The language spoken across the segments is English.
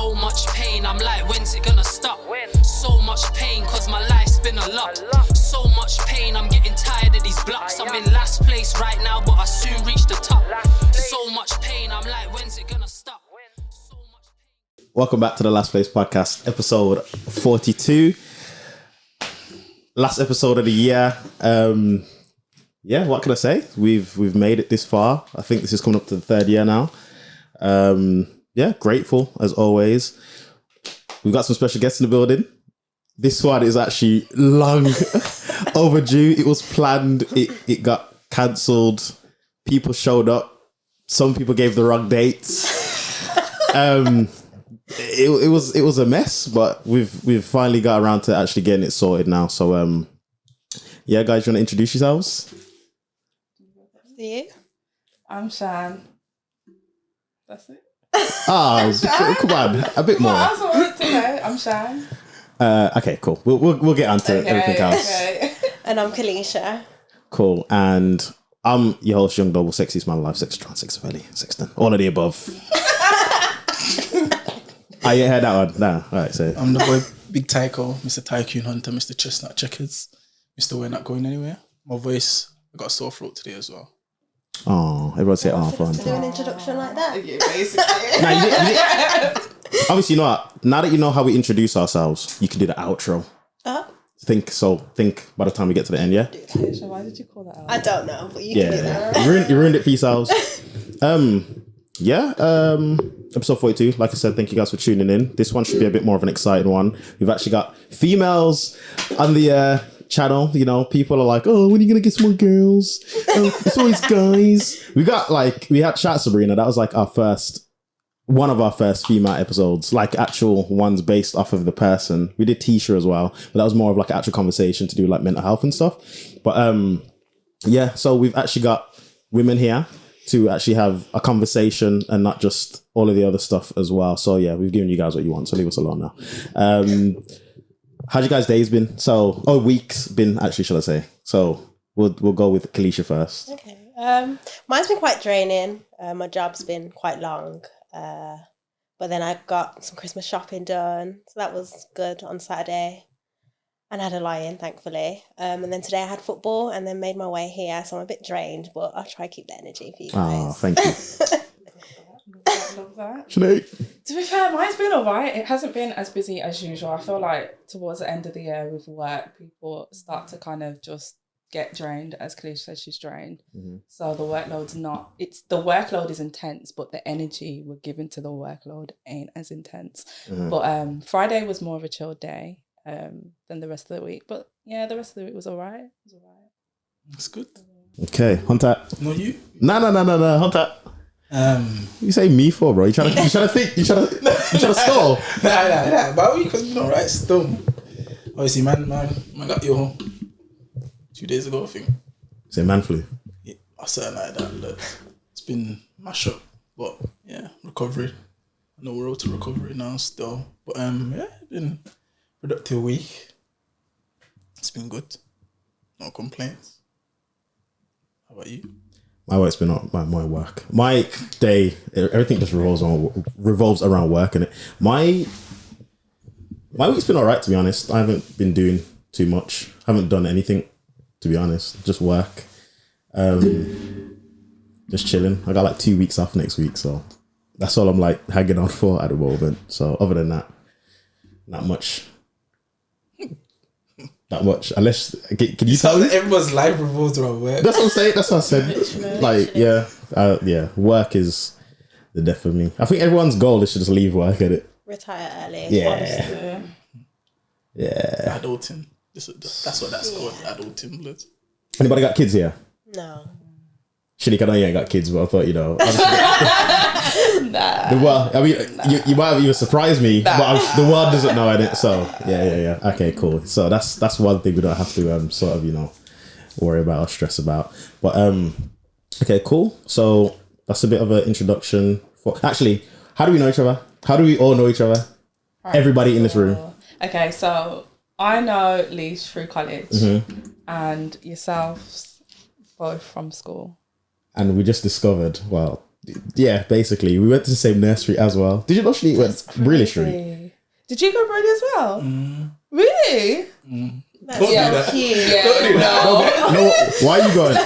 So much pain, I'm like, when's it gonna stop? So much pain, cause my life's been a lot. So much pain, I'm getting tired of these blocks. I'm in last place right now, but I soon reach the top. So much pain, I'm like, when's it gonna stop? Welcome back to the Last Place Podcast, episode 42. Last episode of the year. What can I say? We've made it this far. I think this is coming up to the third year now. Grateful as always. We've got some special guests in the building. This one is actually long overdue. It was planned. It got cancelled. People showed up. Some people gave the wrong dates. It was a mess, but we've finally got around to actually getting it sorted now. So guys, you want to introduce yourselves? You? I'm Shan. That's it. Come on, a bit more. That's what I want to say. I'm Shan. Okay, cool. We'll get on to everything else. Okay. And I'm Kalisha. Cool. And I'm your host, Young Double, Sexiest Man Alive, Sex Trans, Sex Valley, Sexton, all of the above. I ain't heard that one. Nah. All right, so I'm the boy, Big Tycoon, Mr. Tycoon Hunter, Mr. Chestnut Checkers, Mr. We're Not Going Anywhere. My voice, I got a sore throat today as well. oh, everyone say oh for Do Hunter. an introduction like that. Yeah, basically. Nah, you did. Obviously, you know what? Now that you know how we introduce ourselves, you can do the outro. Think by the time we get to the end, yeah? Kalisha, why did you call that out? I don't know, but you can do that. You ruined it for yourselves. Episode 42, like I said, thank you guys for tuning in. This one should be a bit more of an exciting one. We've actually got females on the channel. You know, people are like, oh, when are you gonna get some more girls? It's always guys. We had Chat Sabrina. That was like one of our first female episodes, like actual ones based off of the person. We did Tisha as well, but that was more of like an actual conversation to do like mental health and stuff. But so we've actually got women here to actually have a conversation and not just all of the other stuff as well. So yeah, we've given you guys what you want, so leave us alone now. How's your guys' days been? Weeks been actually, shall I say. So we'll go with Kalisha first. Okay. Mine's been quite draining. My job's been quite long. But then I got some Christmas shopping done. So that was good on Saturday. And I had a lie-in, thankfully. And then today I had football and then made my way here. So I'm a bit drained, but I'll try to keep the energy for you guys. Oh, thank you. Love that. Sinead. To be fair, mine's been alright. It hasn't been as busy as usual. I feel like towards the end of the year with work, people start to kind of just get drained, as Kalisha said, she's drained. Mm-hmm. So the workload is intense, but the energy we're giving to the workload ain't as intense. Mm-hmm. But Friday was more of a chill day than the rest of the week. But yeah, the rest of the week was alright. That's good. Okay, Hunter. No, you? No, Hunter. You say me for, bro? You trying to think? You trying to stall? Nah. But because you know, right? Still, obviously, man got you 2 days ago, I think. Say man flu. Yeah, or something like that. Look, it's been mash up, but yeah, recovery. I know we're out to recovery now still, but it's been a productive week. It's been good. No complaints. How about you? My work's been my work. My day, everything just revolves around work, and my week's been alright, to be honest. I haven't been doing too much. Haven't done anything, to be honest. Just work. Just chilling. I got like 2 weeks off next week, so that's all I'm like hanging on for at the moment. So other than that, not much. That much, unless can you tell me? Everyone's life revolves around work. That's what I'm saying. That's what I said. Like, work is the death of me. I think everyone's goal is to just leave work at it. Retire early. Yeah. Adulting. That's what that's called. Adulting. Blood. Anybody got kids here? No. Shanika, I know you ain't got kids, but I thought, Nah. The world, I mean, you might have even surprised me, but the world doesn't know it. So yeah. Okay, cool. So that's one thing we don't have to sort of worry about or stress about. But okay, cool. So that's a bit of an introduction for. Actually, how do we know each other? How do we all know each other? Everybody in this room. Okay, so I know Leash through college, and yourselves both from school. And we just discovered, well, Yeah, basically. We went to the same nursery as well. Did you know she went Brearley Street? Did you go Brody as well? Really? That's Yeah. so cute. Yeah. No, why are you going?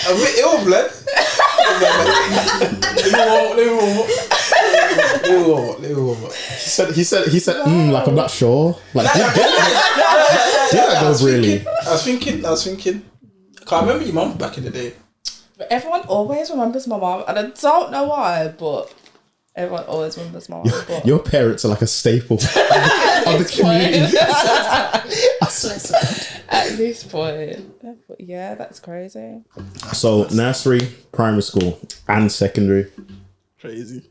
A bit ill, blood. Let me warm up. He said, like I'm not sure. Like, did I go Brearley? I was thinking. I can't remember your mum back in the day. But everyone always remembers my mom, and I don't know why, but everyone always remembers my mom. But Your parents are like a staple of the community. at this point, but yeah, that's crazy. So nursery, primary school, and secondary, Crazy.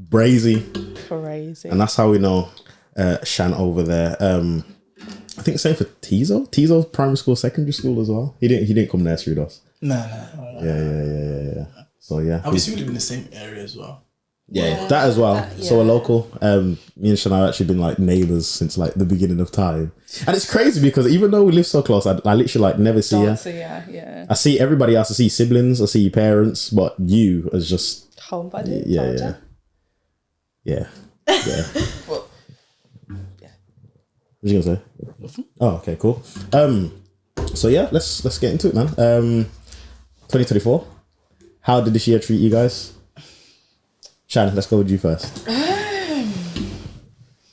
brazy, Crazy. and that's how we know Shan over there. I think same for Tizo. Tizo's primary school, secondary school as well. He didn't come nursery with us. Nah. Yeah. So yeah, Obviously, we live in the same area as well. yeah, that as well. Yeah. So we're local. Me and Shan have actually been like neighbours since like the beginning of time, and it's crazy because even though we live so close, I literally like never see her. So yeah. I see everybody else. I see siblings. I see your parents, but you as just Homebody. yeah. Well, What you gonna say? Oh, okay, cool. So yeah, let's get into it, man. 2024. How did this year treat you guys? Shan, let's go with you first.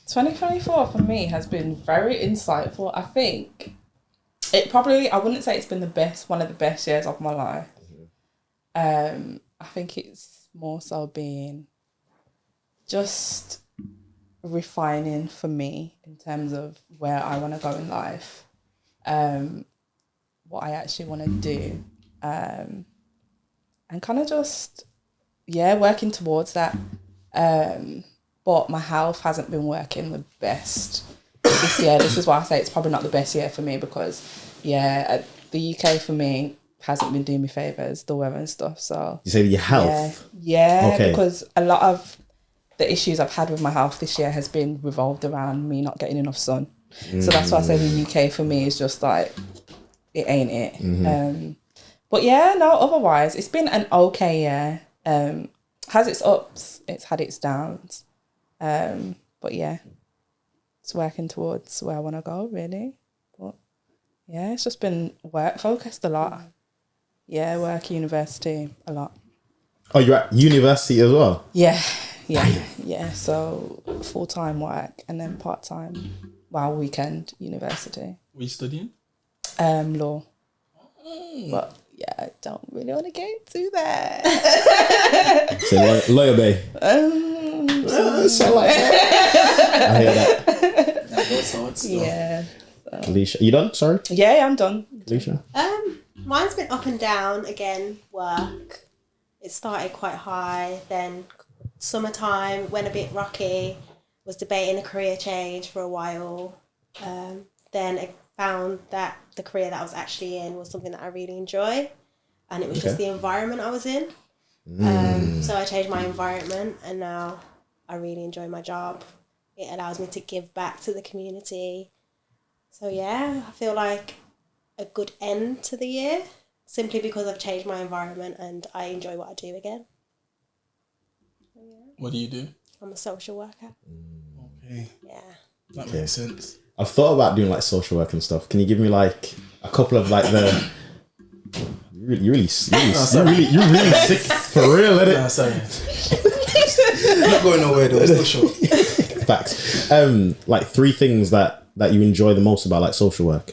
2024 for me has been very insightful. I think I wouldn't say it's been one of the best years of my life. I think it's more so being just refining for me in terms of where I want to go in life, what I actually want to do, and kind of just working towards that. But my health hasn't been working the best this year. This is why I say it's probably not the best year for me because the UK for me hasn't been doing me favours, the weather and stuff. So You say your health. yeah, Okay. because a lot of the issues I've had with my health this year has been revolved around me not getting enough sun. So that's why I say the UK for me is just like, it ain't it. But yeah, no, otherwise, it's been an okay year. Has its ups, it's had its downs. But yeah, it's working towards where I want to go, really. But yeah, it's just been work focused a lot. Yeah, work, university, a lot. Oh, you're at university as well? Yeah. So full-time work and then part-time, weekend university. What are you studying? Law. But yeah, I don't really want to get into that. So lawyer bay. So like I hear that. Yeah. Alicia, you done? Sorry, Yeah, I'm done. Alicia. Mine's been up and down again. Work. It started quite high, then summertime went a bit rocky. Was debating a career change for a while. Then I found that the career that I was actually in was something that I really enjoy, and it was just the environment I was in. So I changed my environment, and now I really enjoy my job. It allows me to give back to the community. So yeah, I feel like a good end to the year, simply because I've changed my environment and I enjoy what I do again. What do you do? I'm a social worker. Okay, Yeah. that makes sense. I've thought about doing like social work and stuff. Can you give me like a couple of like the? You're really sick for real, isn't it? Nah, sorry. Not going nowhere though. It's still short. Facts. Like 3 things that you enjoy the most about like social work.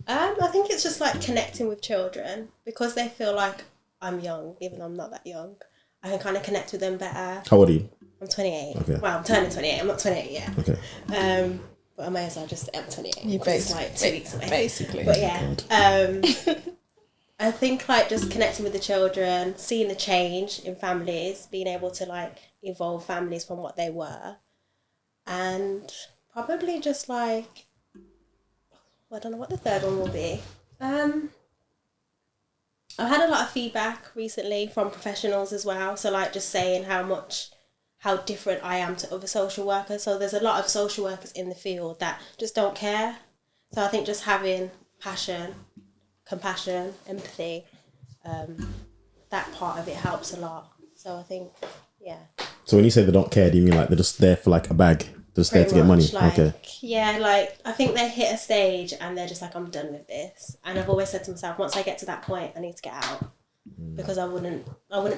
I think it's just like connecting with children because they feel like I'm young, even though I'm not that young. I can kind of connect with them better. How old are you? I'm 28. Okay. Well, I'm turning 28. I'm not 28 yet. Okay. But I may as well just say I'm 28. You It's like 2 weeks away. Basically. But yeah, I think like just connecting with the children, seeing the change in families, being able to like evolve families from what they were, and probably just like, I don't know what the third one will be. I've had a lot of feedback recently from professionals as well. So like just saying how different I am to other social workers. So there's a lot of social workers in the field that just don't care. So I think just having passion, compassion, empathy, that part of it helps a lot. So I think, yeah. So when you say they don't care, do you mean like they're just there for like a bag? They're just there to get money? Like, okay. Yeah, like I think they hit a stage and they're just like, I'm done with this. And I've always said to myself, once I get to that point, I need to get out. Because I wouldn't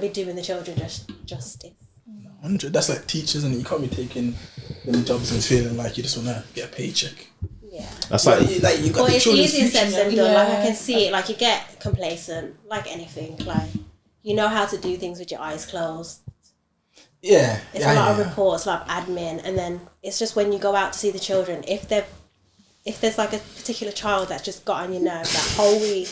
be doing the children justice. 100. That's like teachers, and you can't be taking them jobs and feeling like you just want to get a paycheck. Yeah. That's like you got But the it's children's easier future. said than done. Like I can see it. Like you get complacent, like anything. Like you know how to do things with your eyes closed. Yeah. It's a lot of reports, a lot of admin, and then it's just when you go out to see the children, if there's like a particular child that's just got on your nerve that whole week,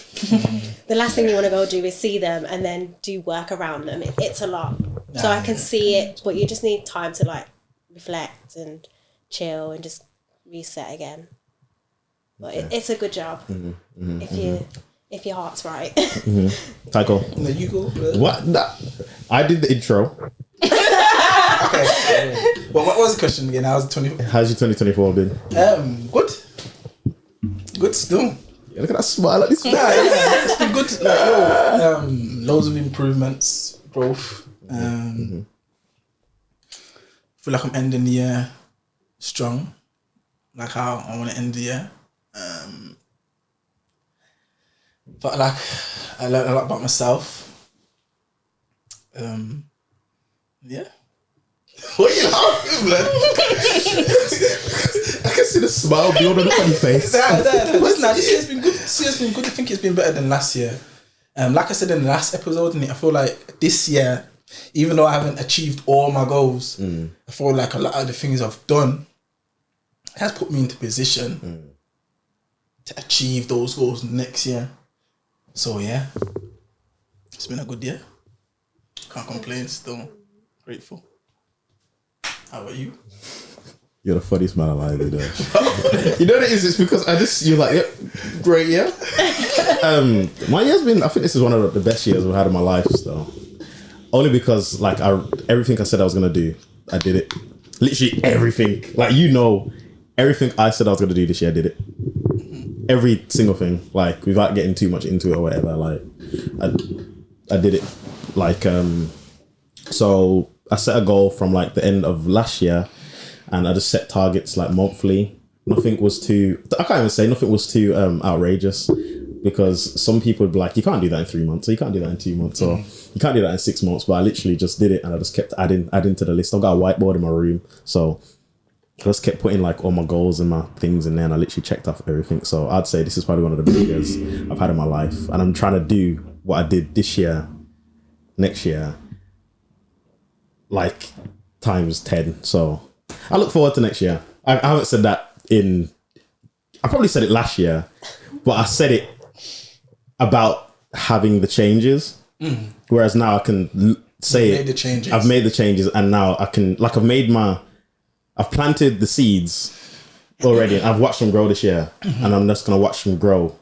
the last thing you want to go do is see them and then do work around them. It's a lot. So I can see it, but you just need time to like reflect and chill and just reset again. But it's a good job if your heart's right. Tycho. No, you go. What? Nah. I did the intro. Okay. Well, what was the question again? I was 20. How's your 2024 been? Good. Good still. Yeah, look at that smile at this man. Yeah, it's been good. Like, loads of improvements, growth. Feel like I'm ending the year strong, like how I want to end the year. But like I learned a lot about myself. Yeah. What are you laughing, man? I can see the smile build on the funny face. Listen, this year's been good. This year's been good. I think it's been better than last year. Like I said in the last episode, I feel like this year, even though I haven't achieved all my goals, I feel like a lot of the things I've done has put me into position to achieve those goals next year. So yeah, it's been a good year. Can't complain. Still grateful. How about you? You're the funniest man alive, you know. You know what it is? It's because you're like, yep, great year. My year's been, I think this is one of the best years I've had in my life, so. Only because, like, everything I said I was going to do, I did it. Literally everything. Like, everything I said I was going to do this year, I did it. Every single thing. Like, without getting too much into it or whatever, like, I did it. Like, so I set a goal from, like, the end of last year, and I just set targets, like, monthly. Nothing was too outrageous, because some people would be like, you can't do that in 3 months, or you can't do that in 2 months, or you can't do that in 6 months. But I literally just did it, and I just kept adding to the list. I've got a whiteboard in my room, so I just kept putting like all my goals and my things in there, and I literally checked off everything. So I'd say this is probably one of the best years I've had in my life, and I'm trying to do what I did this year, next year, like times 10. So I look forward to next year. I haven't said that I probably said it last year, but I said it about having the changes. Whereas now I can say I've made the changes, and now I can, like, I've planted the seeds already, and I've watched them grow this year, and I'm just going to watch them grow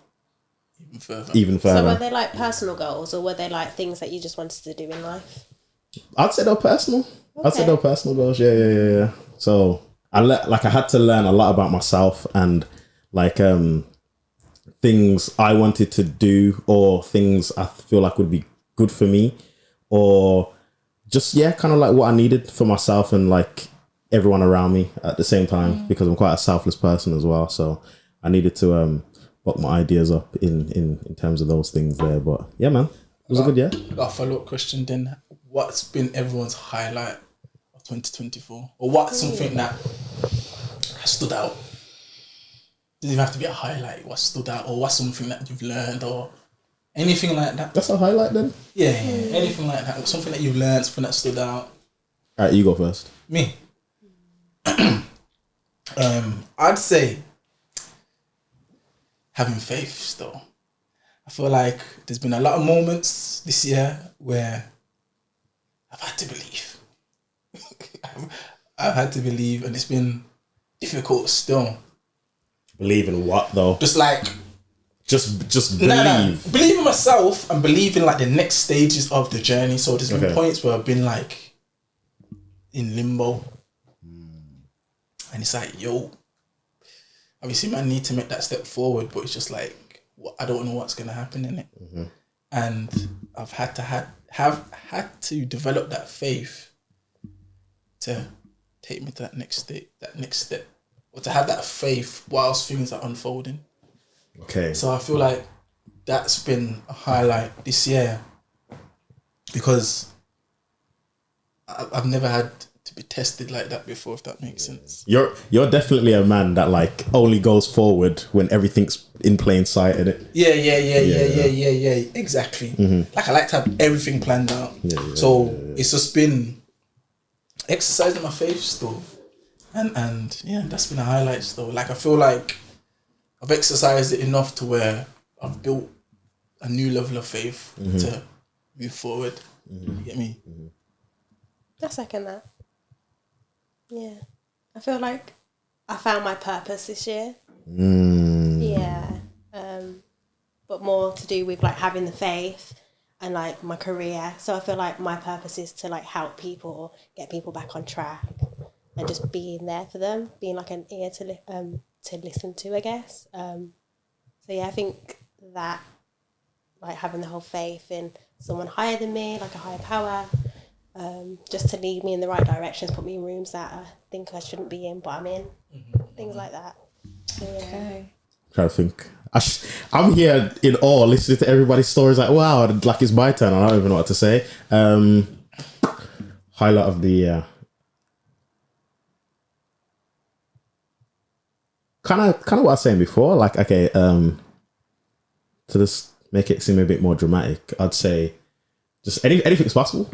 even further. So were they like personal goals, or were they like things that you just wanted to do in life? I'd say they're personal. Okay. I'd say they're personal goals. Yeah. So I had to learn a lot about myself, and like things I wanted to do, or things I feel like would be good for me, or just kind of like what I needed for myself and like everyone around me at the same time, because I'm quite a selfless person as well. So I needed to buck my ideas up in terms of those things there. But yeah, man, it was a good year. I got a follow-up question then. What's been everyone's highlight of 2024? Or what's something that stood out? Doesn't even have to be a highlight. What stood out, or what's something that you've learned, or anything like that? That's a highlight then? Yeah, anything like that. Something that you've learned, something that stood out. All right, you go first. Me. I'd say having faith still. I feel like there's been a lot of moments this year where I've had to believe. I've had to believe, and it's been difficult still. Believe in what though? Just like just believe. Believe in myself, and believe in like the next stages of the journey. So there's been points where I've been like in limbo. And it's like, yo, obviously man need to make that step forward, but it's just like, I don't know what's going to happen in it. And I've had to have had to develop that faith to take me to that next step, or to have that faith whilst things are unfolding. Okay. So I feel like that's been a highlight this year, because I've never had to be tested like that before, if that makes sense. You're definitely a man that like only goes forward when everything's in plain sight, innit? Yeah. Exactly. Like I like to have everything planned out. It's just been exercising my faith still, and yeah, that's been a highlight still. Like I feel like I've exercised it enough to where I've built a new level of faith to move forward. You get me? I second that. Yeah. I feel like I found my purpose this year. Yeah. But more to do with like having the faith and like my career. So I feel like my purpose is to like help people, get people back on track, and just being there for them, being like an ear to listen to, I guess. So yeah, I think that like having the whole faith in someone higher than me, like a higher power, just to lead me in the right directions, put me in rooms that I think I shouldn't be in, but I'm in. Things like that. So, yeah. Okay. Trying to think. I'm here in awe listening to everybody's stories. Like, wow, like it's my turn. I don't even know what to say. Highlight of the year. Kind of what I was saying before. Like, okay, to just make it seem a bit more dramatic, I'd say just anything's possible.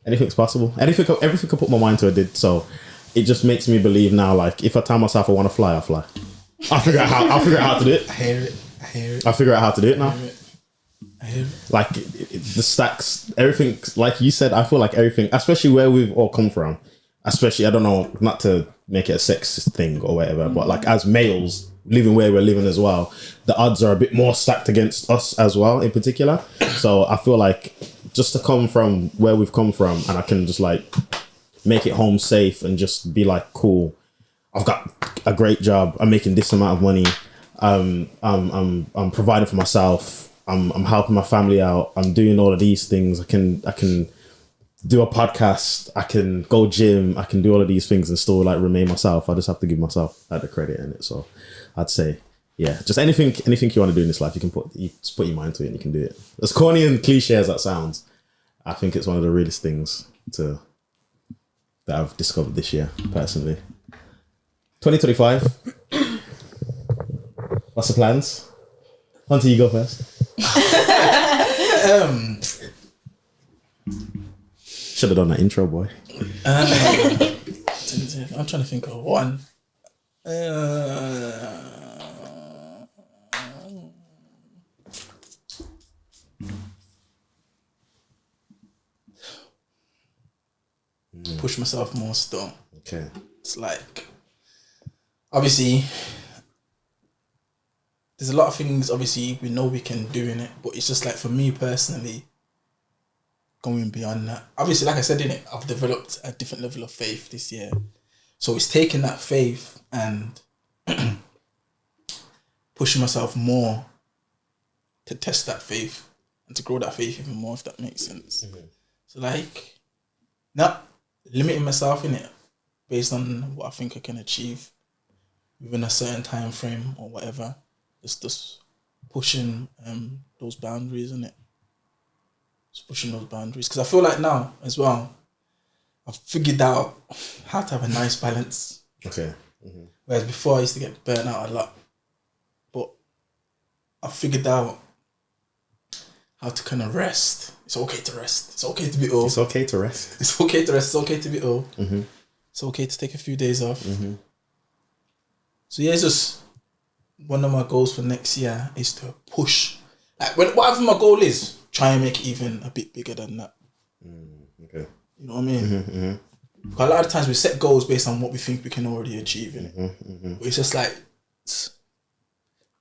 Anything's possible. Everything I put my mind to, I did. So it just makes me believe now. Like, if I tell myself I want to fly, I'll fly. I'll figure out how to do it. I hear it. I'll figure out how to do it now. I hear it. Like the stacks, everything. Like you said, I feel like everything, especially where we've all come from. Especially, I don't know, not to make it a sexist thing or whatever, but like as males living where we're living as well, the odds are a bit more stacked against us as well, in particular. So I feel like just to come from where we've come from, and I can just like make it home safe and just be like, cool, I've got a great job, I'm making this amount of money, I'm providing for myself, I'm helping my family out, I'm doing all of these things, I can do a podcast, I can go gym, I can do all of these things and still like remain myself. I just have to give myself like the credit in it. So I'd say, yeah, just anything you want to do in this life, you just put your mind to it and you can do it. As corny and cliche as that sounds, I think it's one of the realest things that I've discovered this year, personally. 2025. What's the plans? Hunter, you go first. Should have done that intro, boy. I'm trying to think of one. Push myself more still. Okay. It's like, obviously, there's a lot of things, obviously, we know we can do in it, but it's just like, for me personally, going beyond that. Obviously, like I said in it, I've developed a different level of faith this year. So it's taking that faith and pushing myself more to test that faith and to grow that faith even more, if that makes sense. So like, not limiting myself in it based on what I think I can achieve within a certain time frame or whatever. It's just pushing those boundaries, in it. Pushing those boundaries, because I feel like now as well I've figured out how to have a nice balance. Okay. Whereas before I used to get burnt out a lot, but I figured out how to kind of rest. It's okay to rest. It's okay to be ill. It's okay to rest. It's okay to rest. It's okay to be ill. It's okay to take a few days off. So yeah, it's just one of my goals for next year is to push. Like whatever my goal is, try and make it even a bit bigger than that. Okay. You know what I mean? But a lot of times we set goals based on what we think we can already achieve in it. But it's just like,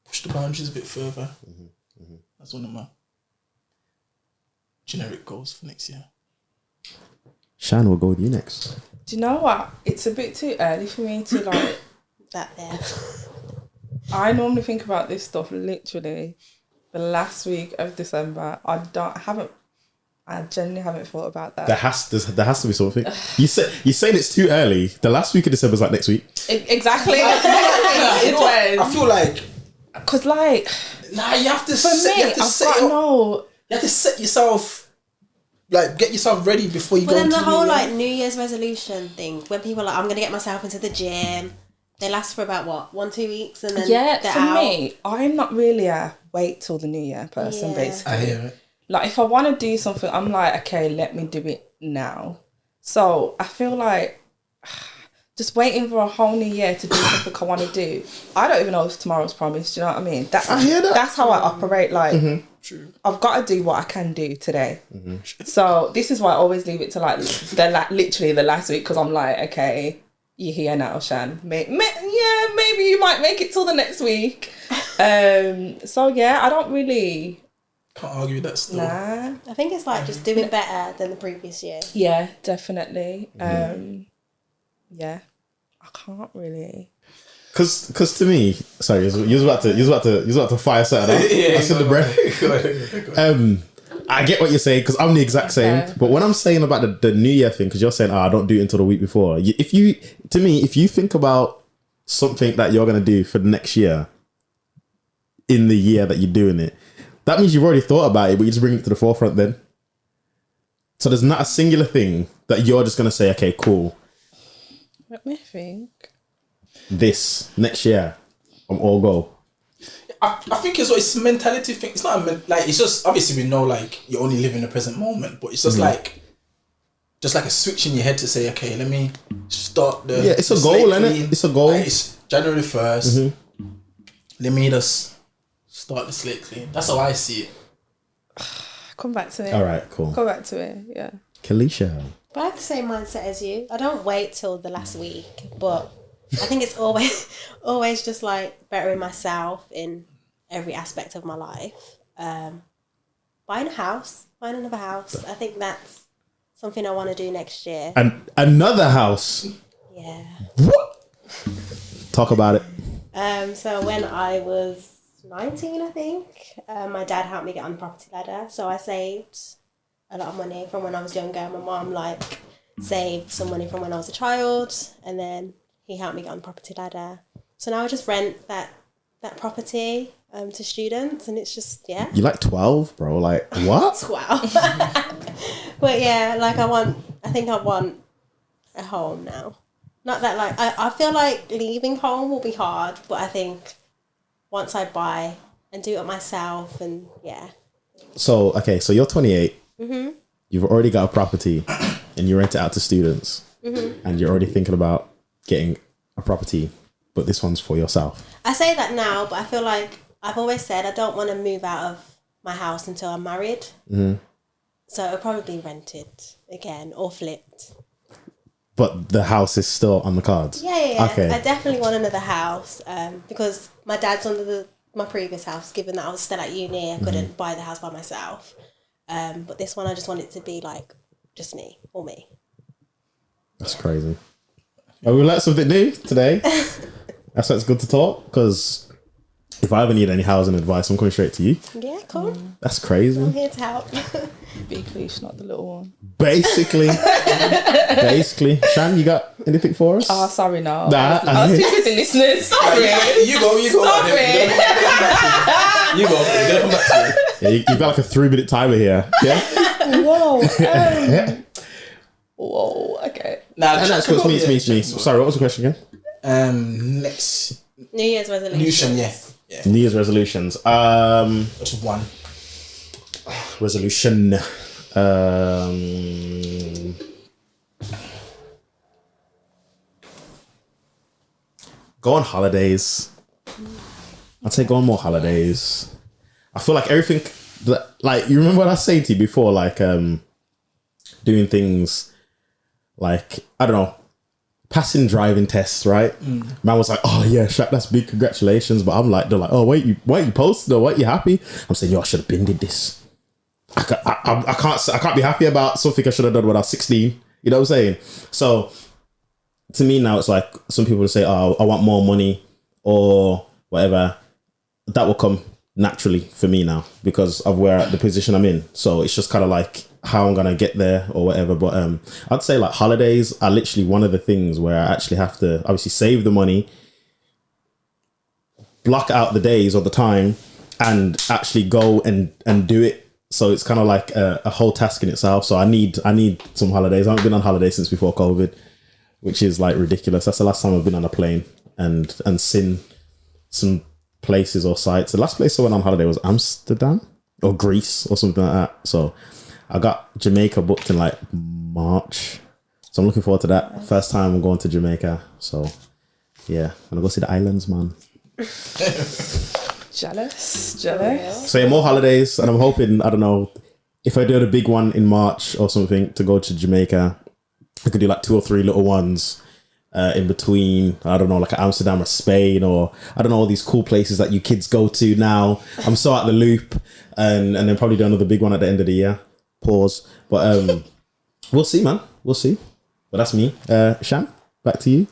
push the boundaries a bit further. That's one of my generic goals for next year. Shan, we'll go with you next. Do you know what? It's a bit too early for me to like... That there. I normally think about this stuff literally the last week of December. I haven't I genuinely haven't thought about that. There has to be something. You're saying it's too early. The last week of December is like next week. Exactly. I feel like because like you have to. For me, you have to set yourself, like, get yourself ready before you But go. then into the whole New Year. like New Year's resolution thing, when people are like, I'm gonna get myself into the gym. They last for about what 1-2 weeks, and then yeah, they're for out. me, I'm not really a wait till the New Year person. Yeah. Basically, I hear it. like if I want to do something, I'm like, okay, let me do it now. So I feel like just waiting for a whole new year to do something I want to do. I don't even know if tomorrow's promised. Do you know what I mean? I hear that. That's how I operate. Like, True. I've got to do what I can do today. So this is why I always leave it to like literally the last week, because I'm like, okay, you're here now, Shan. Maybe you might make it till the next week. So yeah, I don't really. Can't argue with that still. Nah. I think it's like just doing better than the previous year. Yeah, definitely. Yeah, I can't really. Cause to me, sorry, you was about to fire something off. I said the breath. I get what you're saying, because I'm the exact same. Okay. But when I'm saying about the New Year thing, because you're saying, I don't do it until the week before. If you think about something that you're gonna do for the next year, in the year that you're doing it, that means you've already thought about it, but you just bring it to the forefront then. So there's not a singular thing that you're just gonna say, okay, cool. Let me think. This next year, I'm all go. I think it's a mentality thing. It's not like, it's just, obviously we know like you only live in the present moment, but it's just like a switch in your head to say, okay, let me start the. Yeah, it's a the goal, slate innit? clean. It's a goal. Like, it's January 1st. Let me just start the slate clean. That's how I see it. Come back to it. All right, cool. Come back to it. Yeah. Kalisha. But I have the same mindset as you. I don't wait till the last week, but I think it's always just like bettering myself in every aspect of my life. Buying another house. I think that's something I want to do next year. And another house. Yeah. What? Talk about it. So when I was 19, I think, my dad helped me get on the property ladder. So I saved a lot of money from when I was younger. My mom saved some money from when I was a child, and then he helped me get on the property ladder. So now I just rent that property to students, and it's just, yeah. You're like 12, bro. Like, what? Wow. But yeah, like I think I want a home now. Not that like, I feel like leaving home will be hard, but I think once I buy and do it myself, and yeah. So you're 28. Mm-hmm. You've already got a property and you rent it out to students. Mm-hmm. And you're already thinking about getting a property, but this one's for yourself. I say that now, but I feel like I've always said I don't want to move out of my house until I'm married. Mm-hmm. So it'll probably be rented again or flipped. But the house is still on the cards. Yeah. Okay. I definitely want another house because my dad's under my previous house, given that I was still at uni, I couldn't buy the house by myself. But this one, I just want it to be like just me or me. That's crazy. Well, we learned something new today. That's why it's good to talk, because if I ever need any housing advice, I'm coming straight to you. Yeah, cool. That's crazy. I'm here to help. Big leash, not the little one. Basically. Shan, you got anything for us? Oh, sorry, no. Nah, I was too busy listening. Sorry. You go. Sorry. You go. They'll come back to you. Yeah, you've got like a 3-minute timer here. Yeah? Whoa. Whoa. Okay. Nah, That's cool. It's me. Sorry, what was the question again? Next New Year's resolution. yeah. New Year's resolutions. Just one. Resolution. Go on holidays. I'd say go on more holidays. I feel like everything, like, you remember what I was saying to you before, like doing things like, I don't know, passing driving tests, right? Man was like, oh yeah, Shaq, that's big, congratulations. But I'm like, they're like, oh, why you posted, or why you happy? I'm saying, yo, I should have been did this. I can't be happy about something I should have done when I was 16. You know what I'm saying? So to me now, it's like some people will say, oh, I want more money or whatever. That will come naturally for me now because of the position I'm in. So it's just kind of like, how I'm gonna get there or whatever. But I'd say like holidays are literally one of the things where I actually have to obviously save the money, block out the days or the time, and actually go and do it. So it's kind of like a whole task in itself. So I need some holidays. I haven't been on holiday since before COVID, which is like ridiculous. That's the last time I've been on a plane and seen some places or sites. The last place I went on holiday was Amsterdam or Greece or something like that. So I got Jamaica booked in like March. So I'm looking forward to that. First time I'm going to Jamaica. So yeah, I'm gonna go see the islands, man. Jealous. So yeah, more holidays, and I'm hoping, I don't know, if I do a big one in March or something to go to Jamaica, I could do like 2 or 3 little ones in between, I don't know, like Amsterdam or Spain, or I don't know, all these cool places that you kids go to now. I'm so out the loop, and then probably do another big one at the end of the year. Pause. But we'll see, man. We'll see. But that's me. Shan, back to you.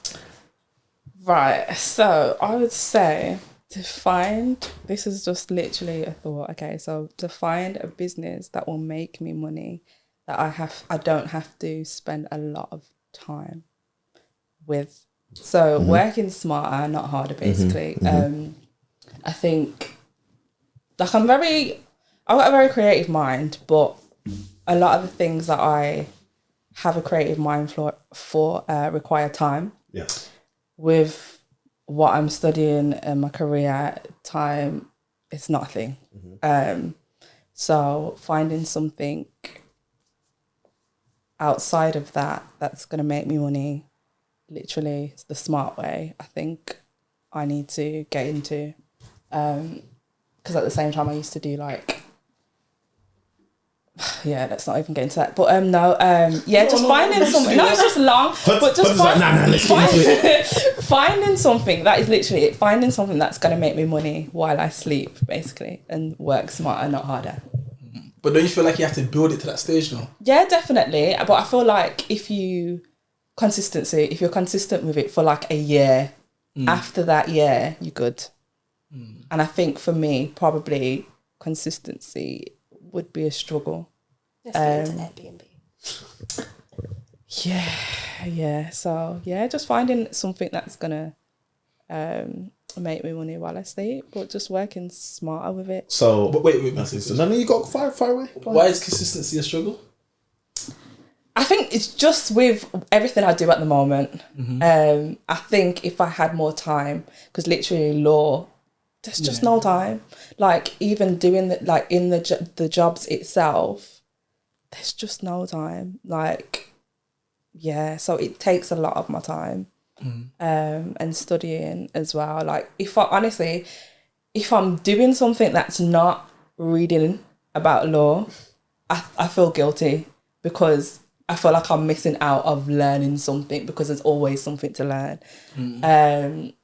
Right. So I would say this is just literally a thought. Okay, so to find a business that will make me money, that I don't have to spend a lot of time with. So working smarter, not harder, basically. I think like I've got a very creative mind, but a lot of the things that I have a creative mind for require time. Yeah. With what I'm studying and my career, time, it's not a thing. So finding something outside of that that's going to make me money, literally the smart way, I think I need to get into. Because at the same time I used to do like, yeah, let's not even get into that. But finding something. No, it's just long. But just finding something that is literally it. Finding something that's gonna make me money while I sleep, basically, and work smarter, not harder. But don't you feel like you have to build it to that stage now? Yeah, definitely. But I feel like if you're consistent with it for like a year, after that year, you're good. And I think for me, probably consistency would be a struggle. Let's get into Airbnb. Yeah. So yeah, just finding something that's gonna make me money while I sleep, but just working smarter with it. So But wait. no, you got far away. Why is consistency a struggle? I think it's just with everything I do at the moment. I think if I had more time, because literally law, there's just no time. Like even doing the jobs itself, there's just no time. Like, yeah, so it takes a lot of my time, and studying as well. Like if I'm doing something that's not reading about law, I feel guilty because I feel like I'm missing out of learning something because there's always something to learn.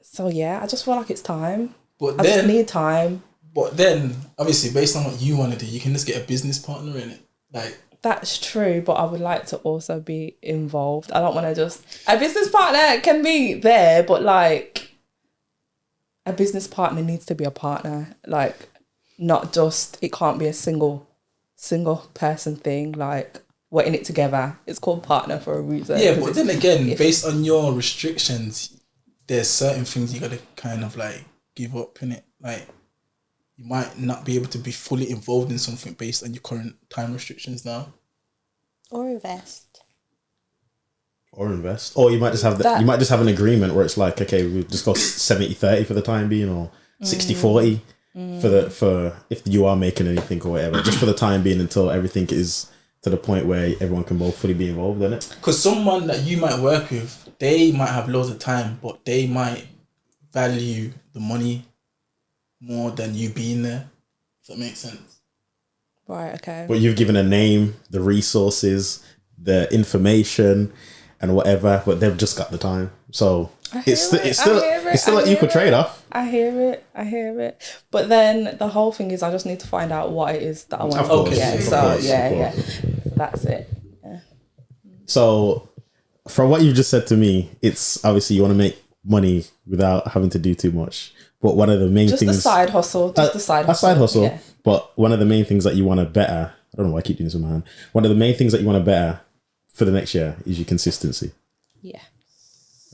So yeah, I just feel like it's time. I just need time. But then, obviously, based on what you want to do, you can just get a business partner in it. Like that's true, but I would like to also be involved. I don't want to just a business partner can be there, but like a business partner needs to be a partner. Like not just it can't be a single person thing. Like we're in it together. It's called partner for a reason. Yeah, but then again, based on your restrictions, there's certain things you gotta kind of like give up in it. Like you might not be able to be fully involved in something based on your current time restrictions now. Or invest. Or you might just have you might just have an agreement where it's like, okay, we just go 70-30 for the time being, or 60-40 for if you are making anything or whatever, just for the time being until everything is to the point where everyone can both fully be involved in it. Because someone that you might work with, they might have loads of time, but they might value the money more than you being there. If that makes sense. Right, okay. But you've given a name, the resources, the information, and whatever, but they've just got the time. So it's still an equal trade off. I hear it. But then the whole thing is I just need to find out what it is that I want. Of course, yeah. of So course, yeah. That's it. Yeah. So from what you've just said to me, it's obviously you want to make money without having to do too much. But one of the main things... Just a side hustle. A side hustle. Yeah. But one of the main things that you want to better I don't know why I keep doing this with my hand. One of the main things that you want to better for the next year is your consistency. Yeah.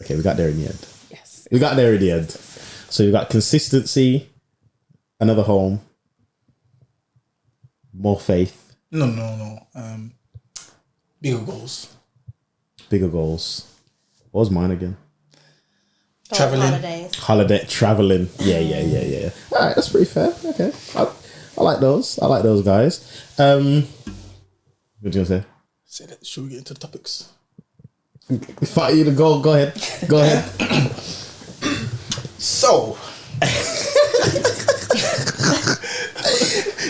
Okay, we got there in the end. Yes. We got there in the end. So you got consistency, another home, more faith. No. Bigger goals. Bigger goals. What was mine again? Traveling. Traveling. Yeah. All right, that's pretty fair. Okay. I like those. I like those guys. What do you say? Should we get into the topics? Fight you to go. Go ahead. Go ahead. So,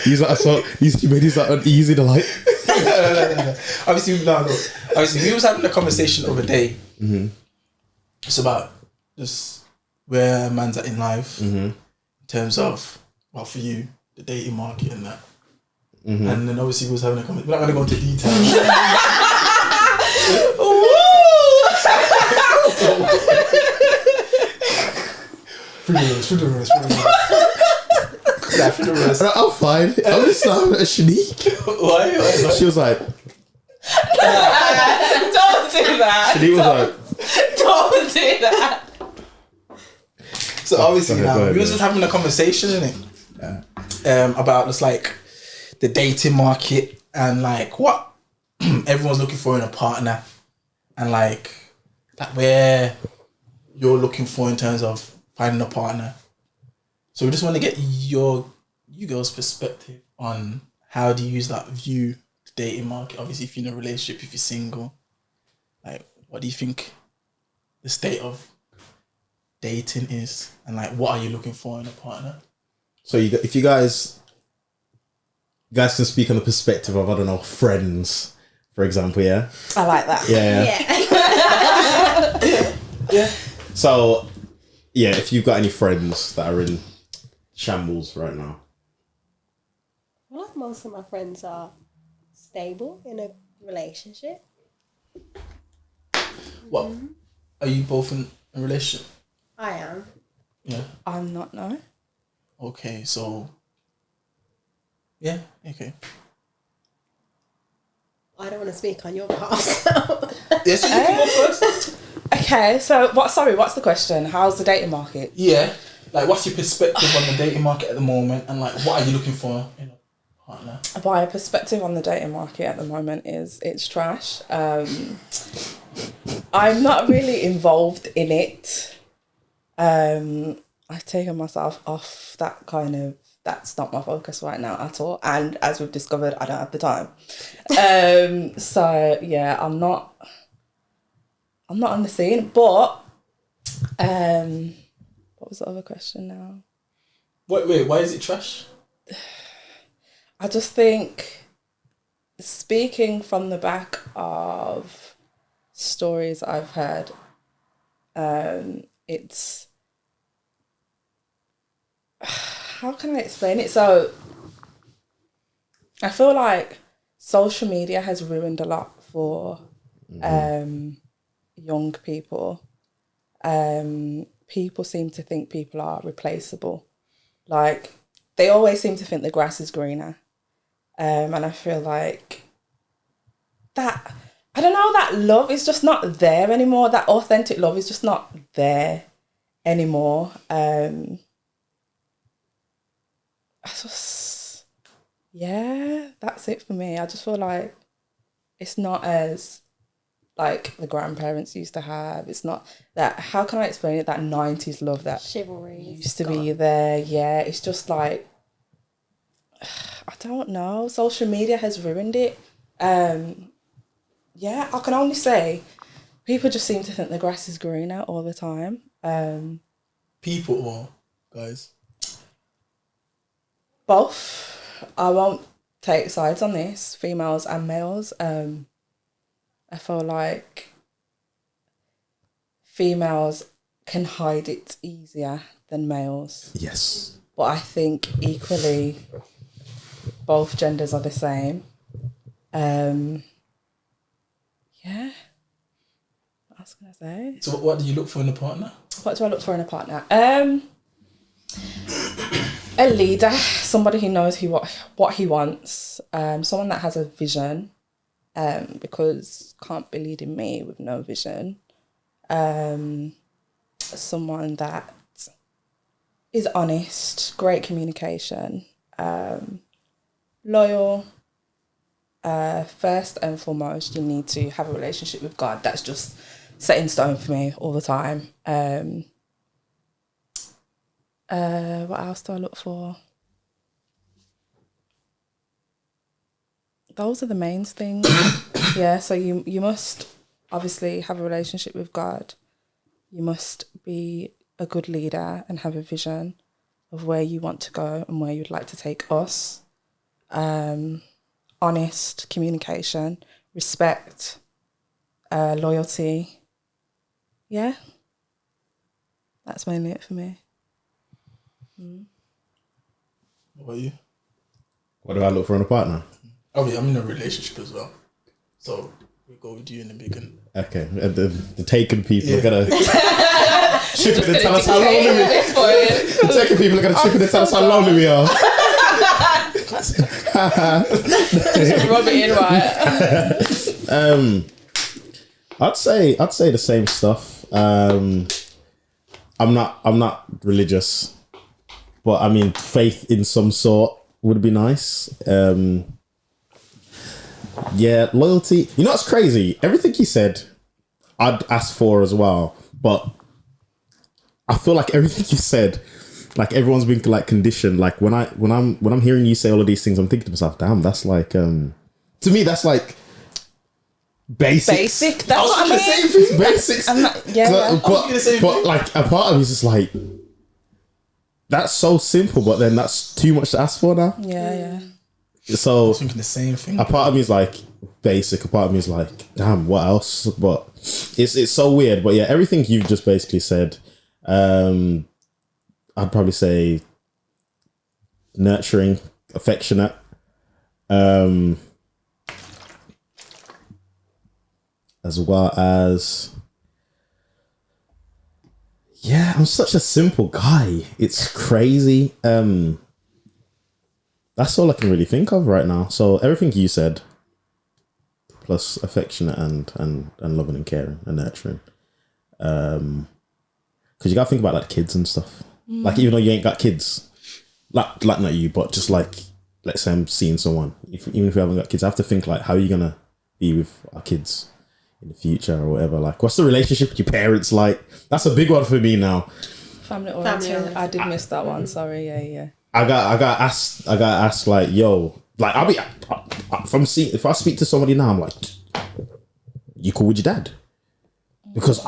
He's like, so you made these like uneasy to like. no. Obviously, we was having a conversation the other day. Mm-hmm. It's about just where man's at in life in terms of, well, for you, the dating market and that. Mm-hmm. And then obviously we was having a conversation. We're not going to go into detail. Through the rest. I'm fine. I'm just not a Shanique. Why? She was like, Don't do that. Shanique was like, Don't do that. So obviously go ahead, we was just having a conversation, innit? About just like the dating market and like what everyone's looking for in a partner and like where you're looking for in terms of finding a partner. So we just want to get you girls' perspective on how do you use that view the dating market. Obviously, if you're in a relationship, if you're single, like what do you think the state of dating is, and like what are you looking for in a partner? so if you guys can speak on the perspective of, I don't know, friends, for example, yeah? I like that. Yeah. So, yeah, if you've got any friends that are in shambles right now. I feel like most of my friends are stable in a relationship. What? Are you both in a relationship? I am. Yeah. I'm not, no. Okay, so yeah, okay. I don't want to speak on your behalf. So. Yes, you can go first. Okay, so what's the question? How's the dating market? Yeah. Like what's your perspective on the dating market at the moment, and like what are you looking for in a partner? My perspective on the dating market at the moment is it's trash. I'm not really involved in it. I've taken myself off that kind of, that's not my focus right now at all. And as we've discovered, I don't have the time. So yeah, I'm not on the scene, but what was the other question now? Wait, why is it trash? I just think, speaking from the back of stories I've heard, it's, how can I explain it? So I feel like social media has ruined a lot for young people. People seem to think people are replaceable. Like, they always seem to think the grass is greener. And I feel like that, I don't know, that love is just not there anymore. That authentic love is just not there anymore. That's it for me. I just feel like it's not as like the grandparents used to have. It's not that, how can I explain it, that 90s love that Chivalry used to be there. Yeah, it's just like, I don't know, social media has ruined it. Yeah, I can only say people just seem to think the grass is greener all the time. People or guys? Both. I won't take sides on this, females and males. I feel like females can hide it easier than males. Yes. But I think equally both genders are the same. Yeah. What else can I say? So what do you look for in a partner? What do I look for in a partner? A leader, somebody who knows what he wants, someone that has a vision, because can't be leading me with no vision. Someone that is honest, great communication, loyal. First and foremost, you need to have a relationship with God. That's just set in stone for me all the time. What else do I look for? Those are the main things. Yeah, so you must obviously have a relationship with God. You must be a good leader and have a vision of where you want to go and where you'd like to take us. Honest communication, respect, loyalty. Yeah, that's mainly it for me. What about you? What do I look for in a partner? Oh yeah, I'm in a relationship as well. So we go with you in the beginning. Okay, the taken people are gonna chip in and Just tell us how lonely we are. The taken people are gonna chip in and tell us how lonely we are. Just rub it in, right? I'd say the same stuff. I'm not religious, but I mean faith in some sort would be nice. Yeah, loyalty. You know what's crazy? Everything he said, I'd ask for as well. But I feel like everything you said, like everyone's been like conditioned. Like when I'm hearing you say all of these things, I'm thinking to myself, damn, that's like to me that's like basics. Basic. That's what I mean. Basics. But like a part of me is just like, that's so simple, but then that's too much to ask for now. Yeah. So I was thinking the same thing. a part of me is like basic, a part of me is like, damn, what else? But it's so weird. But yeah, everything you've just basically said, I'd probably say nurturing, affectionate, as well as, yeah, I'm such a simple guy. It's crazy. That's all I can really think of right now. So everything you said, plus affectionate and loving and caring and nurturing. Because you gotta think about like kids and stuff. Like even though you ain't got kids, like not you, but just like let's say I'm seeing someone. Even if you haven't got kids, I have to think like how are you gonna be with our kids in the future or whatever. Like what's the relationship with your parents like? That's a big one for me now. Family oriented. I did miss that one. Sorry. Yeah. I got asked like, yo, like if I speak to somebody now, I'm like, you cool with your dad? Because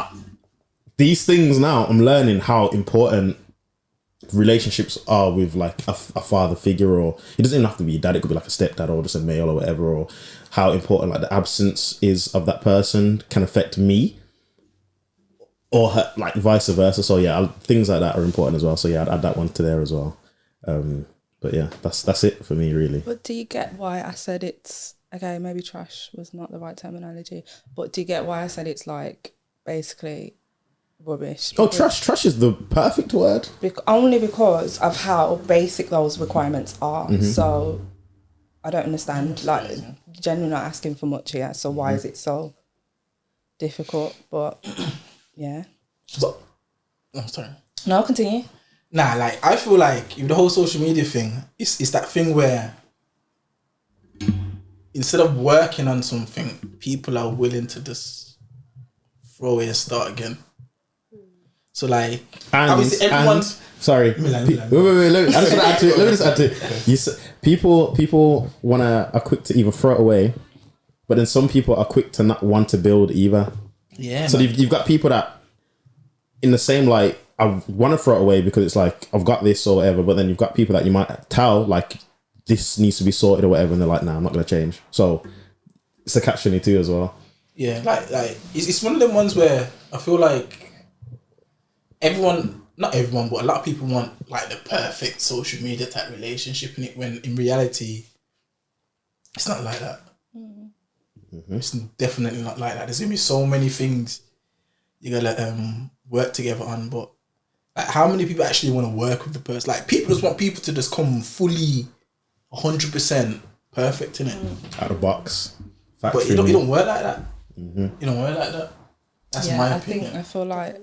these things now, I'm learning how important relationships are with like a father figure, or it doesn't even have to be a dad. It could be like a stepdad or just a male or whatever, or how important like the absence is of that person can affect me, or her, like vice versa. So yeah, things like that are important as well. So yeah, I'd add that one to there as well. But yeah, that's it for me really. But do you get why I said it's okay? Maybe trash was not the right terminology, but do you get why I said it's like basically rubbish? Oh, trash is the perfect word. Only because of how basic those requirements are. So I don't understand. Like, genuinely not asking for much here. So why is it so difficult? But yeah. So, I'm sorry. No, continue. Nah, like I feel like with the whole social media thing, it's that thing where instead of working on something, people are willing to just throw away and start again. So like, obviously everyone. Sorry. Wait. Let me just add to it. People are quick to either throw it away, but then some people are quick to not want to build either. Yeah. So you've got people that in the same like, I want to throw it away because it's like I've got this or whatever, but then you've got people that you might tell like this needs to be sorted or whatever, and they're like, nah, I'm not going to change. So it's a catch-22 as well. Yeah, like it's one of them ones where I feel like not everyone, but a lot of people want like the perfect social media type relationship, when in reality, it's not like that. It's definitely not like that. There's gonna be so many things you gotta work together on, but Like, how many people actually want to work with the person? Like, people just want people to just come fully 100% perfect in it. Out of the box. But you don't work like that. You don't work like that. That's my opinion. I feel like,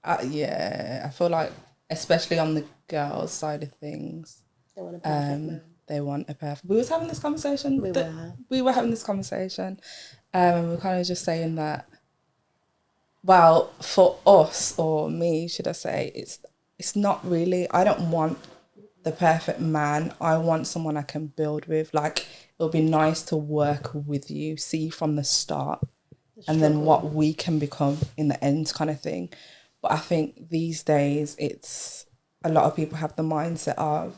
I feel like, especially on the girls' side of things, They want a perfect man. they want a perfect. We was having this conversation. We were having this conversation, and we were kind of just saying that. Well, for us, or me, should I say, it's not really. I don't want the perfect man. I want someone I can build with. Like, it'll be nice to work with you, see from the start, and then what we can become in the end, kind of thing. But I think these days, it's a lot of people have the mindset of,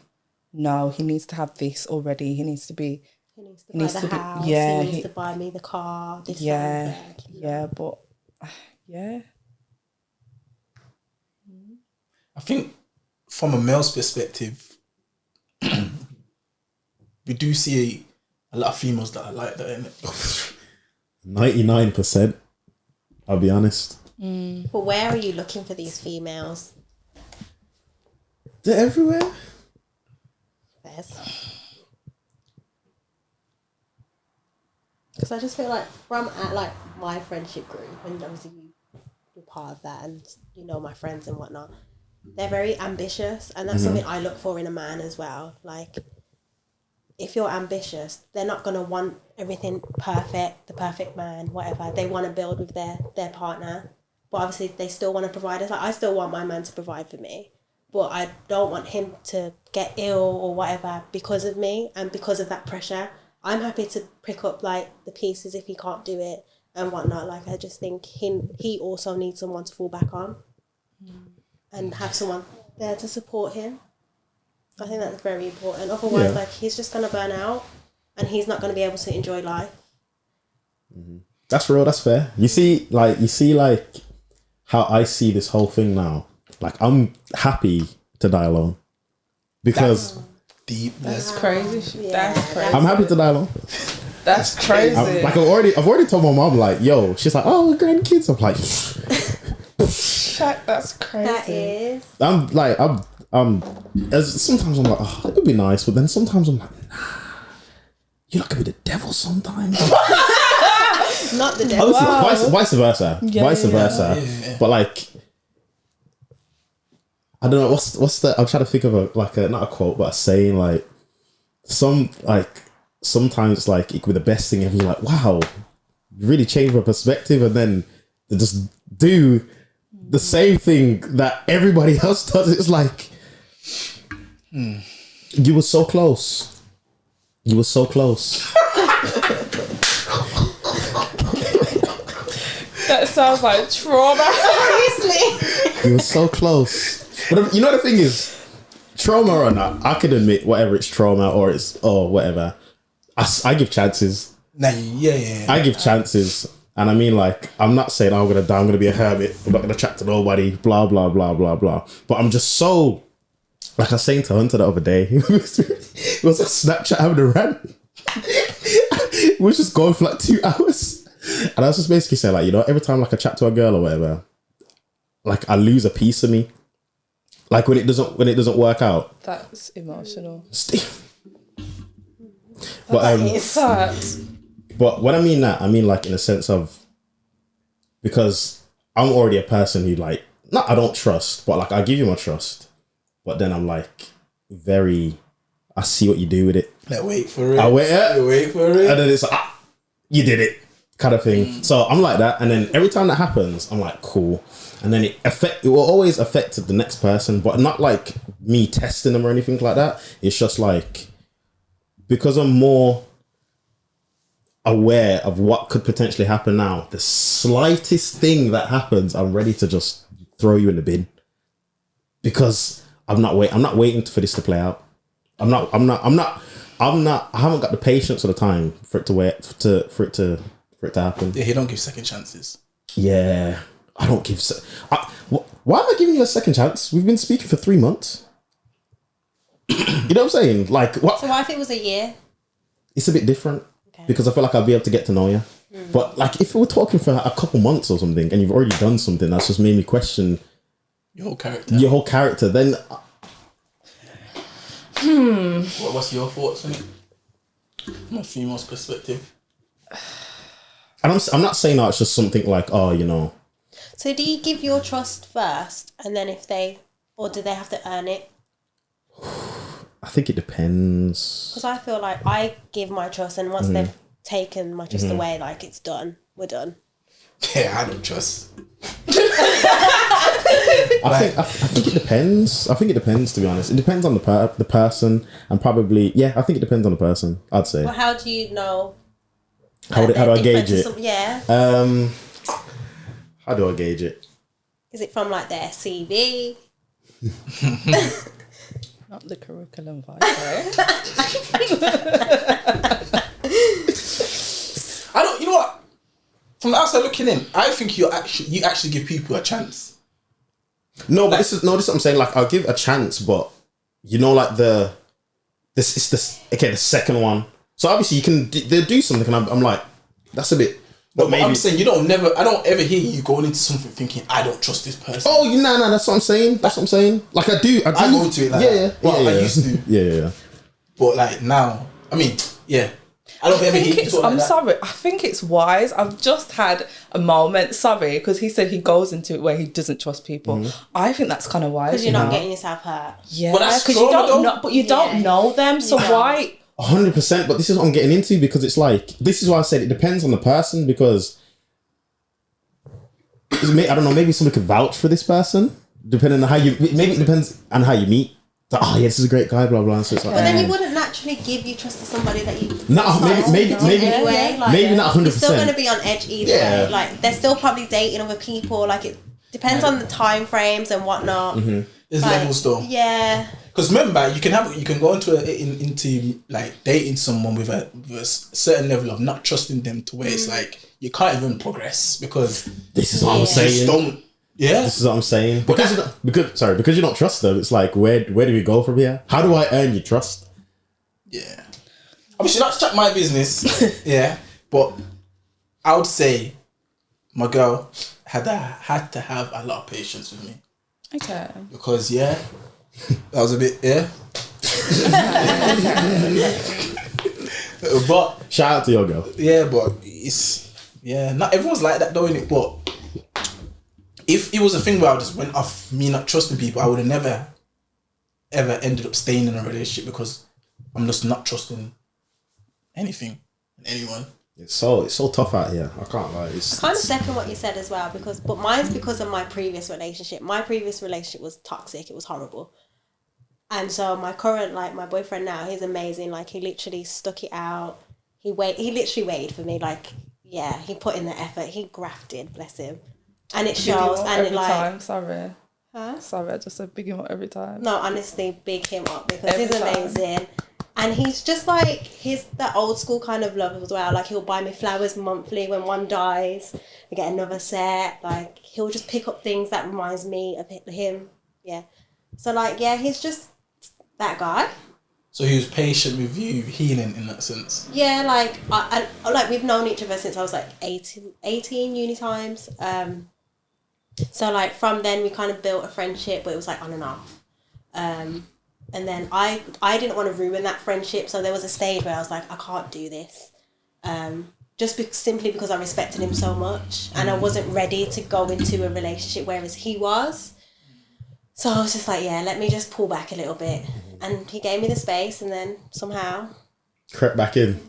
no, he needs to have this already. He needs to be. He needs to buy the house. He needs to buy me the car. This yeah, but yeah. I think from a male's perspective, we do see a lot of females that are like that, innit? 99%. I'll be honest. But where are you looking for these females? They're everywhere. Because I just feel like from like my friendship group, and obviously you're part of that, and you know my friends and whatnot, they're very ambitious, and that's something I look for in a man as well. Like, if you're ambitious, they're not going to want everything perfect, the perfect man, whatever. They want to build with their partner, but obviously they still want to provide. It's like, I still want my man to provide for me, but I don't want him to get ill or whatever because of me and because of that pressure. I'm happy to pick up like the pieces if he can't do it and whatnot. Like, I just think he also needs someone to fall back on and have someone there to support him. I think that's very important. Otherwise, like, he's just going to burn out and he's not going to be able to enjoy life. That's real. That's fair. You see how I see this whole thing now. Like, I'm happy to die alone because Deep. That's crazy. Yeah, That's crazy. I'm happy to die alone. That's crazy. I've already told my mom, like, yo, she's like, oh, we're grandkids. I'm like, Shaq, that's crazy. That is. Sometimes I'm like, oh, it would be nice, but then sometimes I'm like, nah, you're not gonna be the devil sometimes. Not the devil. Vice versa. Vice versa. Yeah. But like, I don't know what's the. I'm trying to think of not a quote, but a saying. Like, sometimes it's like it could be the best thing, and you're like, wow, you really changed my perspective, and then they just do the same thing that everybody else does. It's like, you were so close. You were so close. That sounds like trauma. Seriously. You were so close. But you know the thing is, trauma or not, I can admit whatever it's trauma or whatever. I give chances. Nah, yeah. I give chances. And I mean, like, I'm not saying I'm going to die, I'm going to be a hermit, I'm not going to chat to nobody, blah, blah, blah, blah, blah. But I'm just so, like I was saying to Hunter the other day, it was a Snapchat having a rant. We was just going for like 2 hours. And I was just basically saying, like, you know, every time like I chat to a girl or whatever, like I lose a piece of me. Like when it doesn't work out. That's emotional. But when I mean that, I mean like in a sense of, because I'm already a person who like, I don't trust, but like I give you my trust. But then I'm like I see what you do with it. Like, wait for it. I wait for it. And then it's like, you did it kind of thing. So I'm like that. And then every time that happens, I'm like, cool. And then it will always affect the next person, but not like me testing them or anything like that. It's just like, because I'm more aware of what could potentially happen now, the slightest thing that happens, I'm ready to just throw you in the bin. Because I'm not waiting for this to play out. I haven't got the patience or the time for it to happen. Yeah, he don't give second chances. Yeah. I don't give... why am I giving you a second chance? We've been speaking for 3 months. You know what I'm saying? Like, what? So what if it was a year? It's a bit different because I feel like I'll be able to get to know you. But like, if we're talking for a couple months or something, and you've already done something that's just made me question Your whole character. Then, what's your thoughts on it? From a female's perspective. and I'm not saying that it's just something like, oh, you know. So do you give your trust first, and then or do they have to earn it? I think it depends. Because I feel like I give my trust, and once they've taken my trust away, like it's done. We're done. Yeah, I don't trust. I think it depends. I think it depends, to be honest. It depends on the person, and probably, I think it depends on the person, I'd say. Well, how do you know? How do I gauge it? Yeah. How do I gauge it? Is it from like their CV? Not the curriculum vice, right? I don't. You know what? From the outside looking in, I think you actually give people a chance. No, but this is what I'm saying. Like, I'll give a chance, but you know, like the second one. So obviously they'll do something, and I'm like, that's a bit. But maybe I'm saying I don't ever hear you going into something thinking I don't trust this person. Oh, no, that's what I'm saying. That's what I'm saying. Like I do. I go into it like that. Well, I used to. Yeah. But like now, I mean, yeah. I don't ever hear you talk like that. Sorry, I think it's wise. I've just had a moment, sorry, because he said he goes into it where he doesn't trust people. I think that's kind of wise. Because you're not getting yourself hurt. Yeah, but that's because you don't know, but you don't know them, so why? 100%, but this is what I'm getting into, because it's like, this is why I said it depends on the person, because I don't know, maybe somebody could vouch for this person, depending on maybe it depends on how you meet. Like, oh yeah, this is a great guy, blah blah. So it's like, but then you wouldn't naturally give your trust to somebody that you. Maybe anyway, like, maybe not 100%. You're still going to be on edge either way. Like they're still probably dating other people. Like it depends on the time frames and whatnot. There's levels though. Yeah. Because remember, you can go into like dating someone with a certain level of not trusting them to where it's like you can't even progress because this is what I'm saying. This is what I'm saying. Because you don't trust them, it's like where do we go from here? How do I earn your trust? Yeah. Obviously that's my business. Yeah. But I would say my girl had to have a lot of patience with me. Okay. Because that was a bit but shout out to your girl. Yeah, but it's not everyone's like that though, innit? But if it was a thing where I just went off me not trusting people, I would have never ever ended up staying in a relationship because I'm just not trusting anything and anyone. It's so tough out here. I can't lie. I kind of second what you said as well but mine's because of my previous relationship. My previous relationship was toxic. It was horrible. And so my current, like my boyfriend now, he's amazing. Like he literally stuck it out. He literally waited for me. Like, yeah, he put in the effort. He grafted, bless him. And it shows. And every it like, time, sorry. Huh? Sorry, I just said big him up every time. No, honestly, big him up because he's amazing. And he's just like, he's that old school kind of love as well. Like he'll buy me flowers monthly when one dies. I get another set. Like he'll just pick up things that reminds me of him. Yeah. So like, yeah, he's just that guy. So he was patient with you, healing in that sense. Yeah, like I like we've known each other since I was like 18 uni times. So like from then we kind of built a friendship, but it was like on and off. And then I didn't want to ruin that friendship, so there was a stage where I was like, I can't do this. Simply because I respected him so much, and I wasn't ready to go into a relationship whereas he was. So I was just like, yeah, let me just pull back a little bit. And he gave me the space, and then somehow crept back in.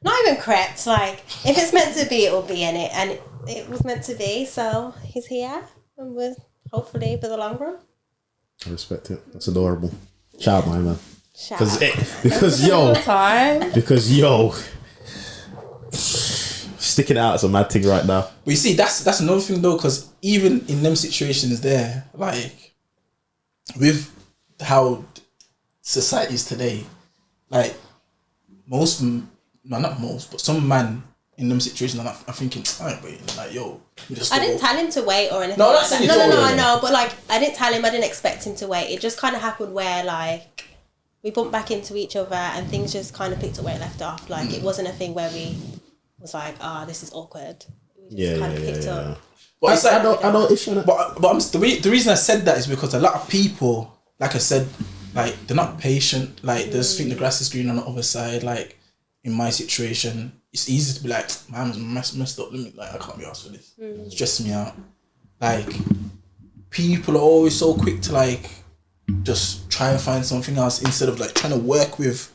Not even crept, like if it's meant to be, it will be in it, and it was meant to be. So he's here, and we're hopefully for the long run. I respect it. That's adorable. Shout out, my man. Because sticking it out is a mad thing right now. But you see, that's another thing though, because even in them situations there, like with how society is today, like not most, but some man in them situations are thinking, I ain't waiting. Like, yo, I didn't tell him to wait or anything. No, like that's that. it. No, I know, but like I didn't tell him. I didn't expect him to wait. It just kind of happened where like we bumped back into each other and things just kind of picked up where it left off. Like it wasn't a thing where we was like, this is awkward. We just Yeah, kind of picked up. But it's like, I don't issue on it. But the reason I said that is because a lot of people, like I said, like they're not patient. Like they just think the grass is green on the other side. Like in my situation, it's easy to be like, man, I'm messed up. Like I can't be asked for this. It's stressing me out. Like people are always so quick to like just try and find something else instead of like trying to work with.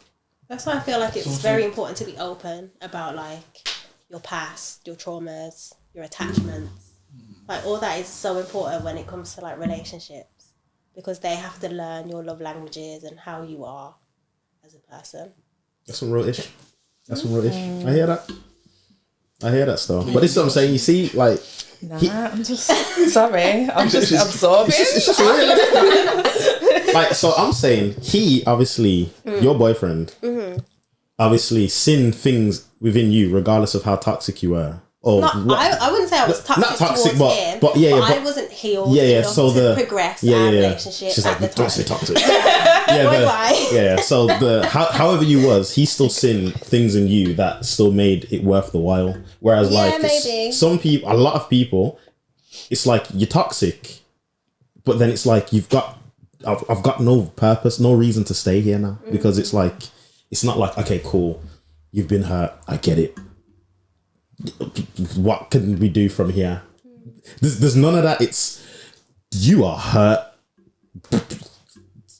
That's why I feel like it's very important to be open about like your past, your traumas, your attachments. Like all that is so important when it comes to like relationships, because they have to learn your love languages and how you are as a person. That's some real ish. I hear that stuff. But this is what I'm saying. You see, like, I'm just sorry. I'm just absorbing. It's just real. Like, so I'm saying he obviously, your boyfriend, obviously seen things within you, regardless of how toxic you were. Oh, I wouldn't say I was toxic, not toxic, towards him, but I wasn't healed enough so to progress our relationship. She's like, don't say toxic. So however you was, he still seen things in you that still made it worth the while. Whereas maybe. some people, a lot of people, it's like you're toxic, but then it's like I've got no purpose, no reason to stay here now, because it's like, it's not like, okay, cool, you've been hurt, I get it. What can we do from here? There's none of that. It's, you are hurt.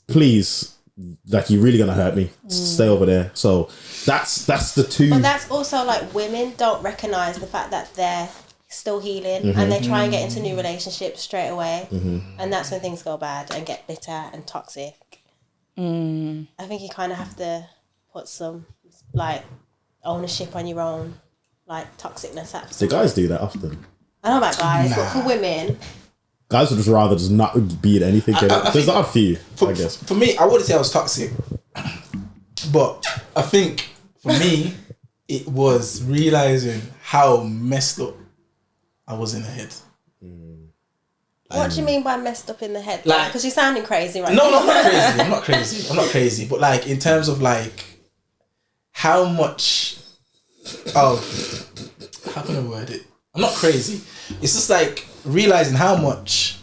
Please, like, you're really gonna hurt me. Stay over there. So that's the two. But that's also like women don't recognize the fact that they're still healing and they try and get into new relationships straight away, and that's when things go bad and get bitter and toxic. I think you kind of have to put some like ownership on your own like toxicness. Do guys do that often? I don't know about guys, but for women, guys would just rather just not be in anything. There's not a few, I guess. For me, I wouldn't say I was toxic, but I think for me, it was realizing how messed up I was in the head. what do you mean by messed up in the head? Like, because you're sounding crazy right No, now. I'm not crazy. I'm not crazy. But like in terms of like how much how can I word it? I'm not crazy. It's just like realizing how much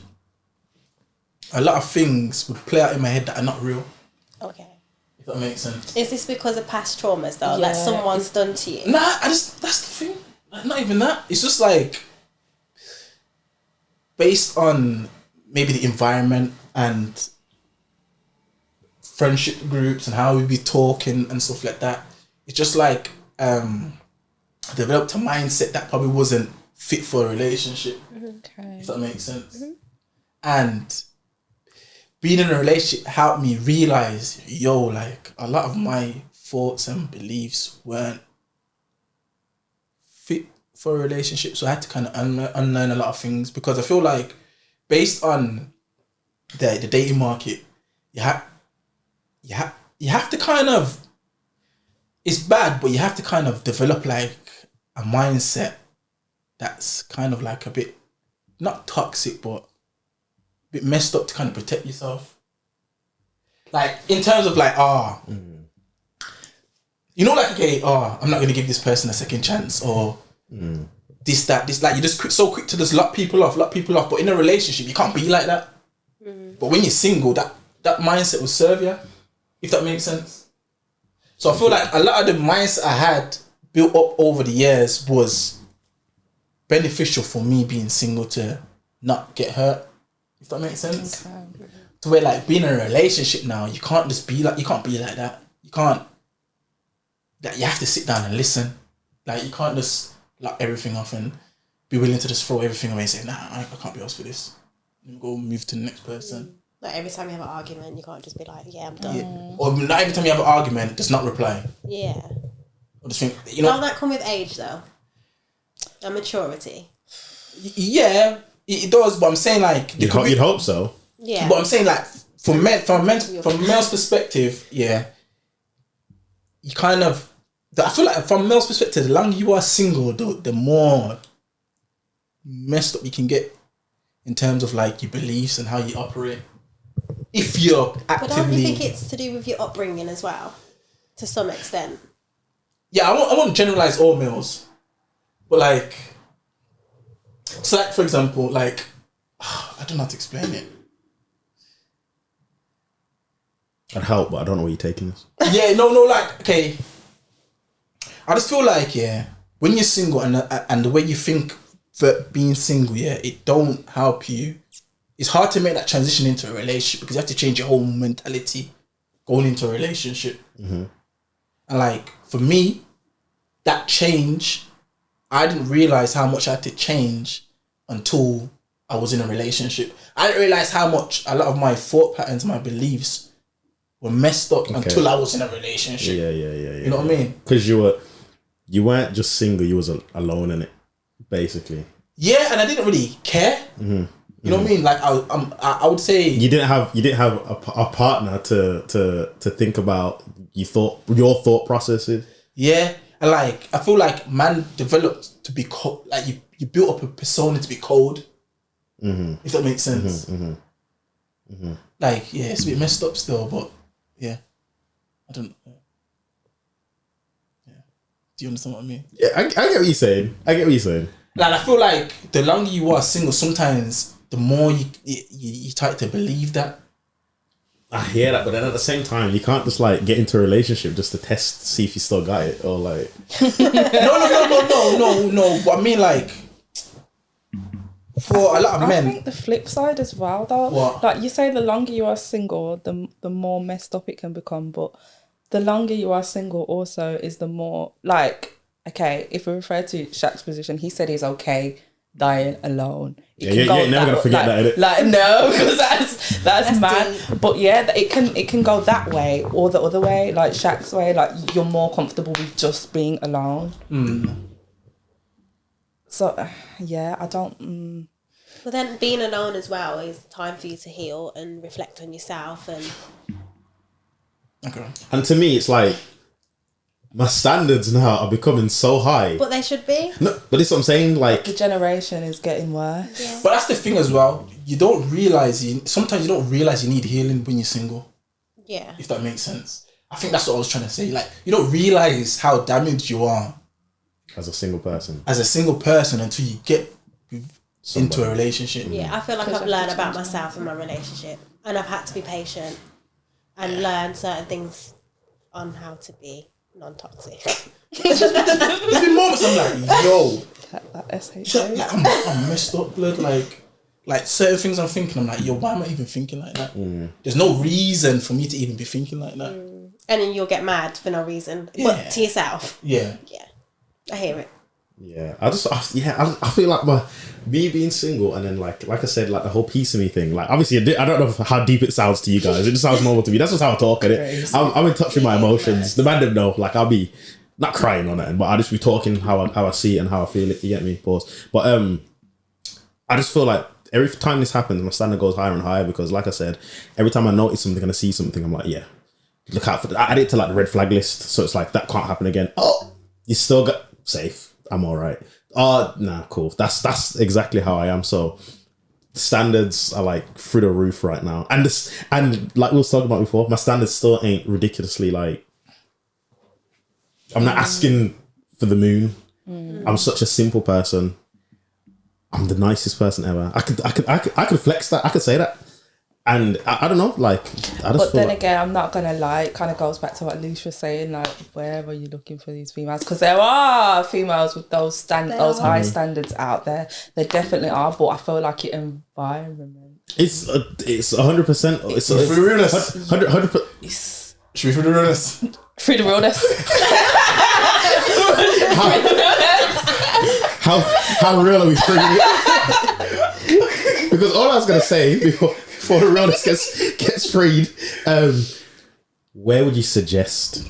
a lot of things would play out in my head that are not real. Okay. If that makes sense. Is this because of past traumas though that someone's done to you? Nah, that's the thing. Like, not even that. It's just like based on maybe the environment and friendship groups and how we be talking and stuff like that. It's just like developed a mindset that probably wasn't fit for a relationship. Okay. If that makes sense. And being in a relationship helped me realize, like a lot of my thoughts and beliefs weren't fit for a relationship. So I had to kind of unlearn a lot of things, because I feel like based on the dating market, you have to kind of, it's bad, but you have to kind of develop like a mindset that's kind of like a bit, not toxic, but a bit messed up to kind of protect yourself. Like in terms of like, you know, like, okay, I'm not going to give this person a second chance, or this, like you're just so quick to just lock people off. But in a relationship, you can't be like that. But when you're single, that mindset will serve you, if that makes sense. So I feel like a lot of the mindset I had built up over the years was beneficial for me being single to not get hurt, if that makes sense. Okay. To where like being in a relationship now, you can't be like that. You can't, like, you have to sit down and listen. Like you can't just lock everything off and be willing to just throw everything away and say, nah, I can't be asked for this. And go move to the next person. Like every time you have an argument, you can't just be like, yeah, I'm done. Yeah. Or not every time you have an argument, just not reply. Yeah. Or just think, you know. Don't that come with age though? And maturity. Yeah, it does, but I'm saying like You'd hope so. Yeah. But I'm saying like from a male's perspective, yeah, you kind of, I feel like from a male's perspective, the longer you are single, the more messed up you can get in terms of like your beliefs and how you operate. If you're actively, but don't you think it's to do with your upbringing as well, to some extent? Yeah, I won't generalize all males, But like, so like for example, like I don't know how to explain it. I'd help, but I don't know where you're taking this. Yeah, no, like okay. I just feel like when you're single and the way you think that being single, it don't help you. It's hard to make that transition into a relationship because you have to change your whole mentality going into a relationship. And like for me, that change, I didn't realize how much I had to change until I was in a relationship. I didn't realize how much a lot of my thought patterns, my beliefs were messed up until I was in a relationship. Yeah. You know what I mean? Because you weren't just single, you was alone in it, basically. Yeah, and I didn't really care. You know what I mean? Like I would say you didn't have a partner to think about your thought processes. Yeah, and like I feel like man developed to be cold. Like you built up a persona to be cold. If that makes sense. Like it's a bit messed up still, but yeah, I don't. Yeah, do you understand what I mean? Yeah, I get what you're saying. Like I feel like the longer you are single, sometimes the more you try to believe that. I hear that, but then at the same time, you can't just like get into a relationship just to test, see if you still got it, or like. No. But I mean, like, for a lot of men, I think the flip side as well, though. What? Like you say, the longer you are single, the more messed up it can become. But the longer you are single, also is the more like. Okay, if we refer to Shaq's position, he said he's okay dying alone. You're never gonna forget that, innit? Like no, because that's mad. deep. But yeah, it can go that way or the other way, like Shaq's way. Like you're more comfortable with just being alone. So yeah, I don't. But then being alone as well is time for you to heal and reflect on yourself and. okay. And to me, it's like my standards now are becoming so high. But they should be. No, but this is what I'm saying. Like The generation is getting worse. Yeah. But that's the thing as well. You don't realize sometimes you don't realize you need healing when you're single. Yeah. If that makes sense. I think that's what I was trying to say. Like you don't realize how damaged you are as a single person, until you get into a relationship. Yeah, I feel like Because I've you have learned to about change myself in my relationship, and I've had to be patient and learn certain things on how to be non-toxic. There's been moments I'm like, yo, That SH. like, I'm messed up, blood. Like certain things I'm thinking, I'm like, yo, why am I even thinking like that? There's no reason for me to even be thinking like that. And then you'll get mad for no reason, Yeah. but to yourself. Yeah. Yeah, I hear it. yeah. I feel like me being single, and then like I said, like the whole piece of me thing. Like obviously, I don't know how deep it sounds to you guys. It just sounds normal to me. That's just how I talk at it. I'm in touch with my emotions. The man didn't know. Like I'll be not crying on it, but I'll just be talking how I see it and how I feel it. You get me? Pause. But I just feel like every time this happens, my standard goes higher and higher because, like I said, every time I notice something and I see something, I'm like, yeah, look out for that. I add it to like the red flag list, so it's like that can't happen again. Oh, you still got safe. I'm all right. Oh, nah, cool. That's exactly how I am. So standards are like through the roof right now, and like we was talking about before, my standards still ain't ridiculously like. I'm not asking for the moon. I'm such a simple person. I'm the nicest person ever. I could flex that. I could say that. And I don't know, like, I just But feel then like, again, I'm not gonna lie. It kind of goes back to what Luce was saying. Like, where are you looking for these females? Because there are females with those high standards out there. There definitely are. But I feel like your environment. it's 100%. It's For the realness. 100%. Should we for the realness? Through the realness. How real are we treating it? Because all I was gonna say before the realness gets freed, where would you suggest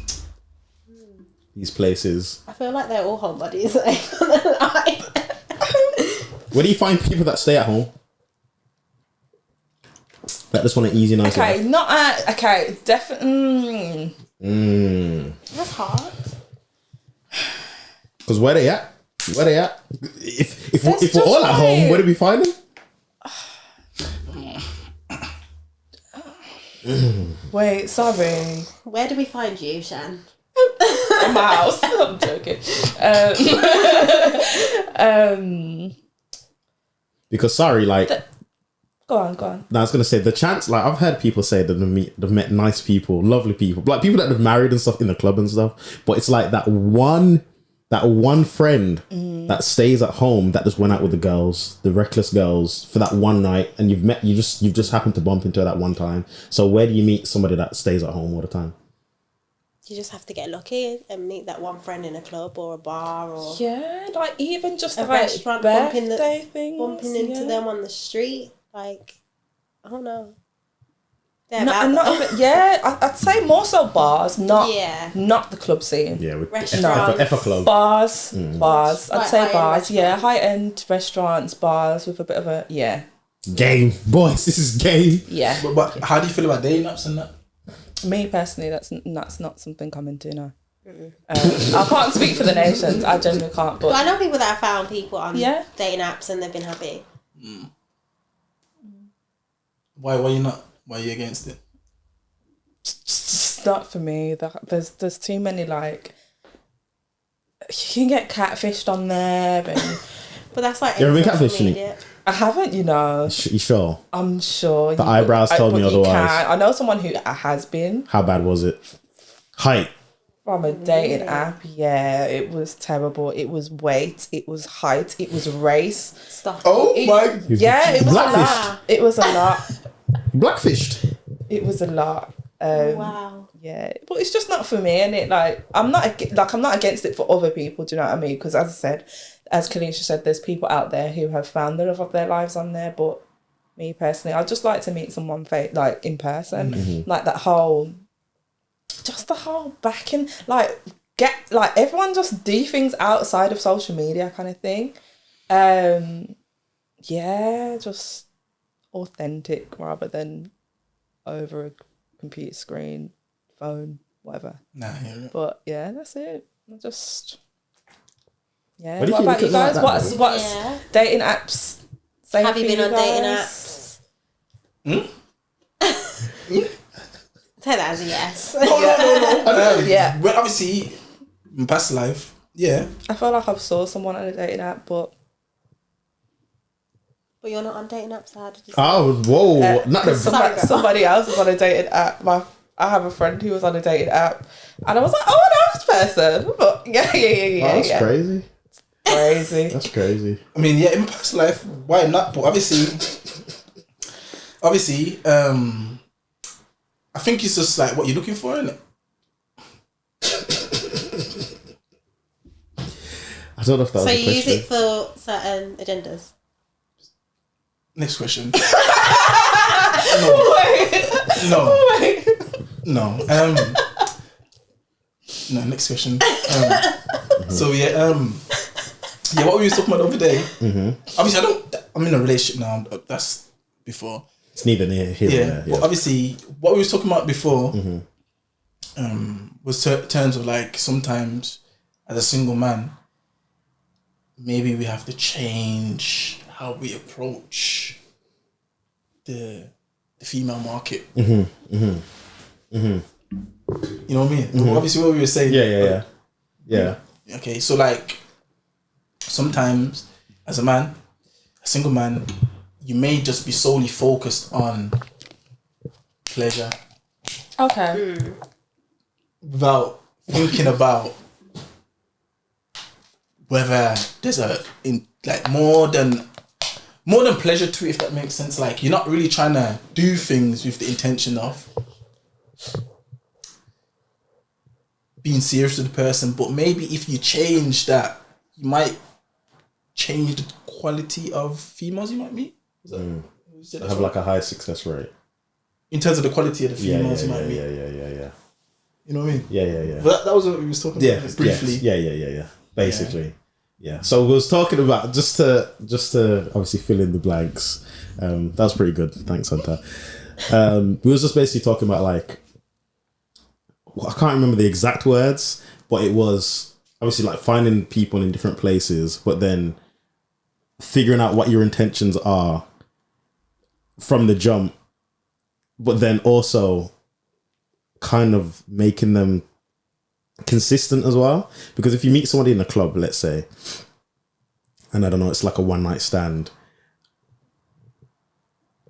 these places? I feel like they're all homebodies. I'm not gonna lie. Where do you find people that stay at home? That just want an easy, nice Okay, life? not okay. Definitely. That's hard. Because where they at? Where they at? If we're just all at home, like- where do we find them? Wait, sorry. Where do we find you, Shan? from my house. I'm joking. Because sorry, like. Go on. No, I was gonna say the chance. Like I've heard people say that they've met nice people, lovely people, like people that they've married and stuff in the club and stuff. But it's like that one friend that stays at home that just went out with the girls, the reckless girls, for that one night, and you've just happened to bump into her that one time. So where do you meet somebody that stays at home all the time? You just have to get lucky and meet that one friend in a club or a bar or like even just a like restaurant, birthday things, bumping into them on the street. Like, I don't know. I'd say more so bars, not the club scene. Yeah, with Restaurants. F club. Bars. I'd say bars. High-end restaurants, bars with a bit of a Game, boys. This is game. Yeah. But how do you feel about dating apps and that? Me personally, that's not something I'm into now. I can't speak for the nations. I genuinely can't. But I know people that have found people on dating apps and they've been happy. Why are you not? Why are you against it? It's not for me. There's too many, like, you can get catfished on there, and but that's like you ever been catfished? I haven't, you know. You sure? I'm sure. The eyebrows told me otherwise. I know someone who has been. How bad was it? Height. From a dating app, it was terrible. It was weight, it was height, it was race. Stuff. Oh my! Yeah, it was Blackfished. a lot. It was a lot. Blackfished. It was a lot. Wow. Yeah, but it's just not for me, and it like I'm not against it for other people. Do you know what I mean? Because as I said, as Kalisha said, there's people out there who have found the love of their lives on there. But me personally, I'd just like to meet someone like in person, like the whole backing, like get like everyone just do things outside of social media kind of thing. Just authentic rather than over a computer screen, phone, whatever. But that's it. What about you guys? What's dating apps? Have you been on dating apps? Say that as a yes. No. Well, obviously, in past life, I feel like I've saw someone on a dating app, but you're not on dating apps, so how did you say? Oh, whoa! Somebody else was on a dating app. I have a friend who was on a dating app, and I was like, oh, I know this person. But That's crazy. Crazy. That's crazy. I mean, in past life, why not? But obviously, I think it's just like what you're looking for, isn't it? I don't know if that was a question. So you use it for certain agendas? Next question. No. No. No, next question. So what we were talking about the other day. Obviously, I'm in a relationship now. That's before. It's neither here nor there. But obviously, what we were talking about before was terms of like sometimes as a single man, maybe we have to change how we approach the female market. You know what I mean? Obviously, what we were saying. Yeah. Okay, so like sometimes as a single man, you may just be solely focused on pleasure. Okay. Without thinking about whether there's more than pleasure to it, if that makes sense. Like you're not really trying to do things with the intention of being serious with the person, but maybe if you change that, you might change the quality of females you might meet. Have like a high success rate in terms of the quality of the females you might meet. Yeah. You know what I mean? Yeah. But that was what we was talking about briefly. Yeah. Basically, yeah. So we was talking about just to obviously fill in the blanks. That was pretty good. Thanks, Hunter. We was just basically talking about like, I can't remember the exact words, but it was obviously like finding people in different places, but then figuring out what your intentions are from the jump, but then also kind of making them consistent as well. Because if you meet somebody in a club, let's say, and I don't know, it's like a one night stand,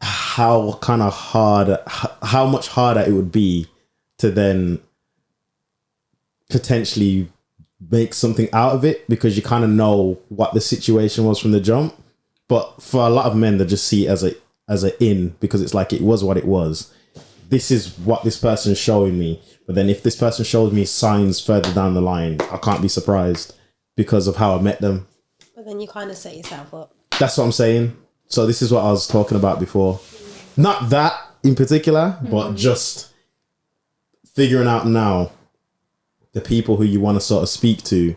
how much harder it would be to then potentially make something out of it, because you kind of know what the situation was from the jump. But for a lot of men, they just see it as a in, because it's like, it was what it was. This is what this person's showing me. But then if this person shows me signs further down the line, I can't be surprised because of how I met them. But then you kind of set yourself up. That's what I'm saying. So this is what I was talking about before. Not that in particular, but just figuring out now the people who you want to sort of speak to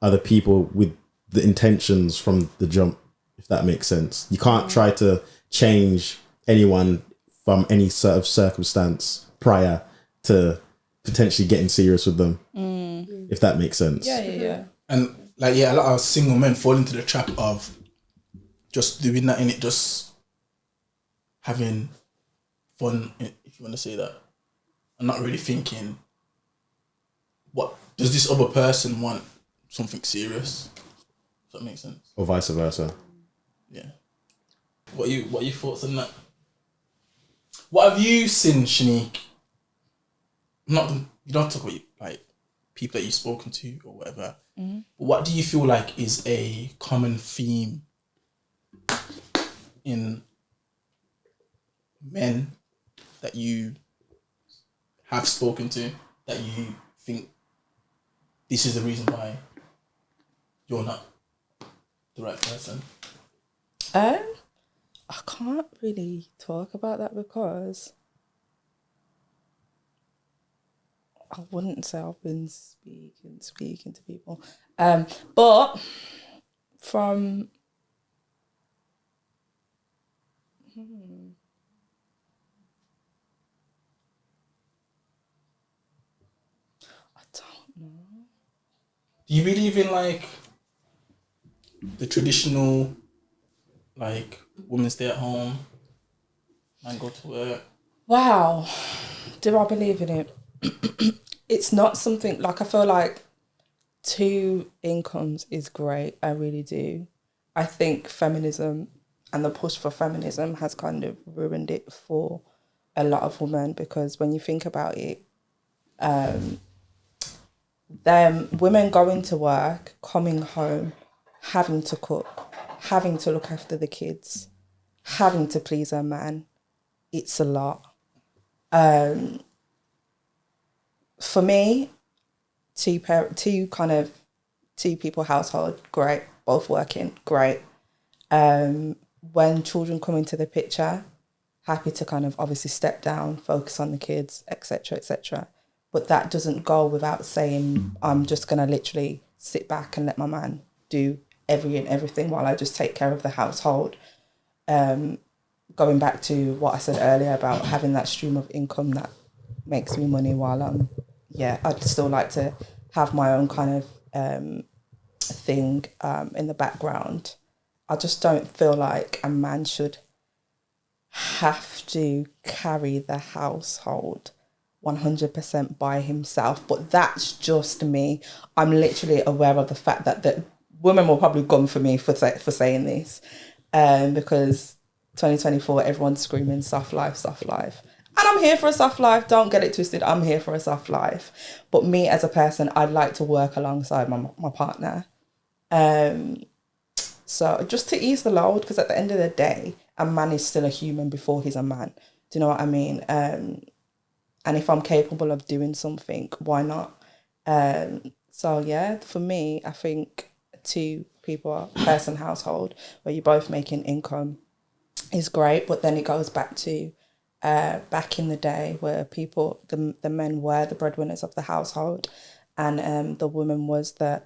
are the people with the intentions from the jump, if that makes sense. You can't try to change anyone from any sort of circumstance prior to potentially getting serious with them, if that makes sense. Yeah. And like, a lot of single men fall into the trap of just doing that in it, just having fun, if you want to say that, and not really thinking, what does this other person want? Something serious? Does that make sense? Or vice versa. Yeah. What are your thoughts on that? What have you seen, Shanique? You don't talk about like people that you've spoken to or whatever. But what do you feel like is a common theme in men that you have spoken to, that you think this is the reason why you're not the right person? I can't really talk about that because I wouldn't say I've been speaking to people. But from I don't know. Do you believe in like the traditional, like, women stay at home, man go to work? Wow. Do I believe in it? It's not something, like, I feel like 2 incomes is great. I really do. I think feminism and the push for feminism has kind of ruined it for a lot of women, because when you think about it, them women going to work, coming home, having to cook, having to look after the kids, having to please a man, it's a lot. For me, two people household, great, both working, great. When children come into the picture, happy to kind of obviously step down, focus on the kids, etc., etc. But that doesn't go without saying I'm just gonna literally sit back and let my man do everything while I just take care of the household. Going back to what I said earlier about having that stream of income that makes me money while I'd still like to have my own kind of thing in the background. I just don't feel like a man should have to carry the household 100% by himself. But that's just me. I'm literally aware of the fact that women will probably gun for me for saying this, because 2024, everyone's screaming soft life, soft life. And I'm here for a soft life. Don't get it twisted. I'm here for a soft life. But me as a person, I'd like to work alongside my partner. So just to ease the load, because at the end of the day, a man is still a human before he's a man. Do you know what I mean? And if I'm capable of doing something, why not? So yeah, for me, I think 2 people, person household, where you're both making income is great. But then it goes back to back in the day where the men were the breadwinners of the household, and the woman was the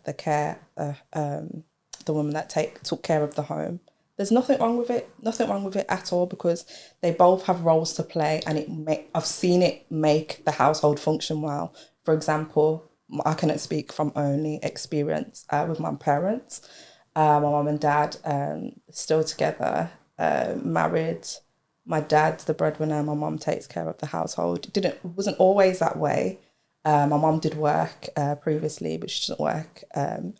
woman that took care of the home. There's nothing wrong with it at all, because they both have roles to play, and I've seen it make the household function well. For example, I cannot speak from only experience with my parents. My mum and dad still together, married. My dad's the breadwinner. My mum takes care of the household. It wasn't always that way, My mum did work previously, but she doesn't work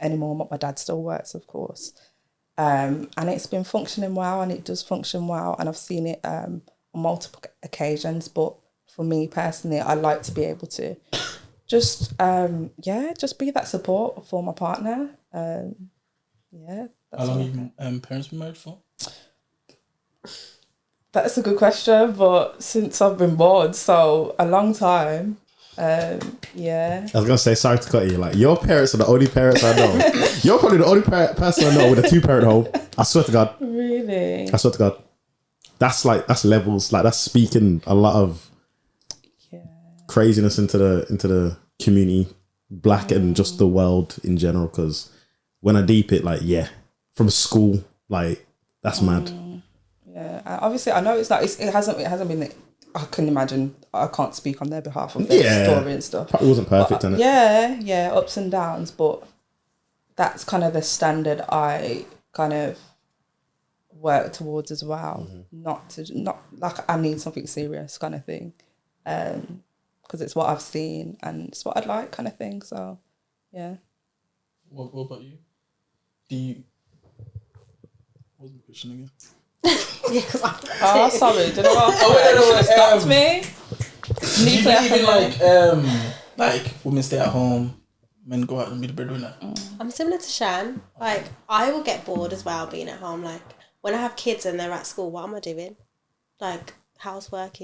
anymore. But my dad still works, of course. And it's been functioning well, and it does function well. And I've seen it on multiple occasions. But for me personally, I like to be able to just be that support for my partner. How long have your parents been married for? That's a good question, but since I've been born, so a long time. I was gonna say, sorry to cut you. Like, your parents are the only parents I know. You're probably the only person I know with a 2-parent home. I swear to God. Really? I swear to God. That's levels. Like, that's speaking a lot of craziness into the community, black and just the world in general. Because when I deep it, like, from school, like, that's mad. Yeah, obviously I know it's like it hasn't been. I can imagine. I can't speak on their behalf of their story and stuff. It wasn't perfect, but, innit? Ups and downs, but that's kind of the standard I kind of work towards as well. Not like I need something serious kind of thing, because it's what I've seen and it's what I'd like kind of thing. So, yeah. What about you? What was the question again? Sorry, did I stopped me? Do you believe in like women stay at home, men go out and be the breadwinner? I'm similar to Shan. Like, I will get bored as well being at home. Like, when I have kids and they're at school, what am I doing? Like, housework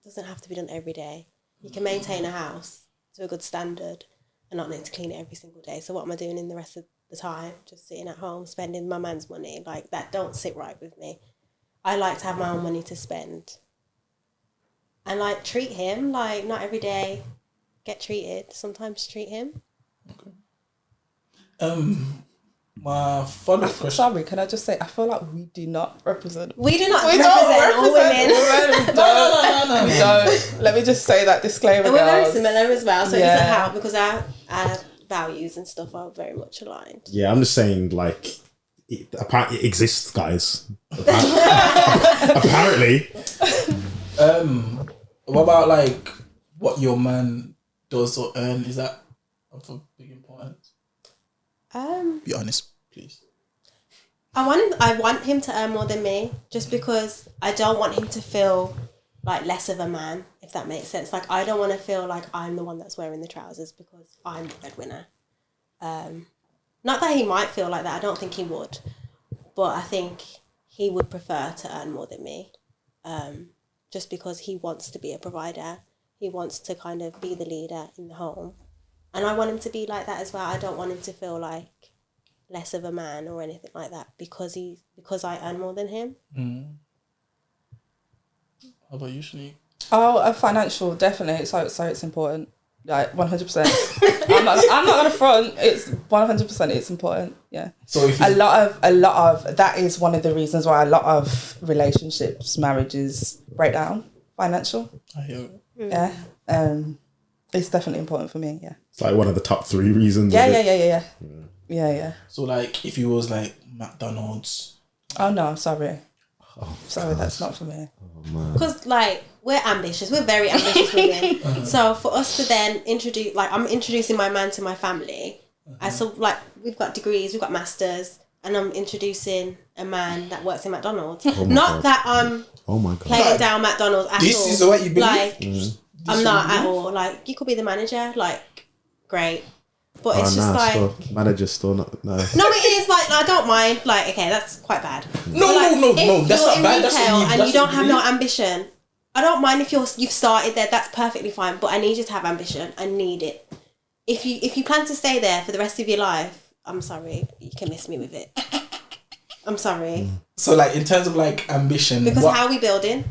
doesn't have to be done every day. You can maintain a house to a good standard and not need to clean it every single day. So what am I doing in the rest of the time? Just sitting at home, spending my man's money. Like, that don't sit right with me. I like to have my own money to spend. And, like, treat him. Like, not every day get treated. Sometimes treat him. Okay. My follow-up question. Sorry, can I just say, I feel like we do not represent. We do not represent all women. No. We don't. Let me just say that disclaimer. And we're very similar as well, so it Yeah. doesn't help because our values and stuff are very much aligned. Yeah, I'm just saying, like, apparently it exists, guys. Apparently. What about, like, what your man does or earn? Is that of a big importance? Be honest, please. I want him to earn more than me, just because I don't want him to feel like less of a man, if that makes sense. Like, I don't want to feel like I'm the one that's wearing the trousers because I'm the breadwinner. Not that he might feel like that. I don't think he would, but I think he would prefer to earn more than me, just because he wants to be a provider. He wants to kind of be the leader in the home, and I want him to be like that as well. I don't want him to feel like less of a man or anything like that because I earn more than him. How about you, Shanique? Oh, financial, definitely. So it's important. Like 100%. I'm not gonna front. It's 100%. It's important. Yeah. So if a lot of that is one of the reasons why a lot of relationships, marriages break down. Financial. I hear it. Yeah. It's definitely important for me. Yeah. It's like one of the top 3 reasons. Yeah. So, like, if he was like McDonald's. Oh no, sorry. Sorry, that's not for me. Because, like, we're ambitious. We're very ambitious women. So for us to then introduce, like, I'm introducing my man to my family. So, like, we've got degrees, we've got masters, and I'm introducing a man that works in McDonald's. Not that I'm playing down McDonald's at all. This is what you believe? Like, I'm not at all. Like, you could be the manager. Like, great. But it's just like... Manager still not... No. No, it is. Like, I don't mind. Like, okay, that's quite bad. No, if that's you're not bad. That's retail and you don't have no believe. ambition, I don't mind if you've started there. That's perfectly fine. But I need you to have ambition. I need it. If you plan to stay there for the rest of your life, I'm sorry, you can miss me with it. I'm sorry. So, like, in terms of, like, ambition... Because how are we building?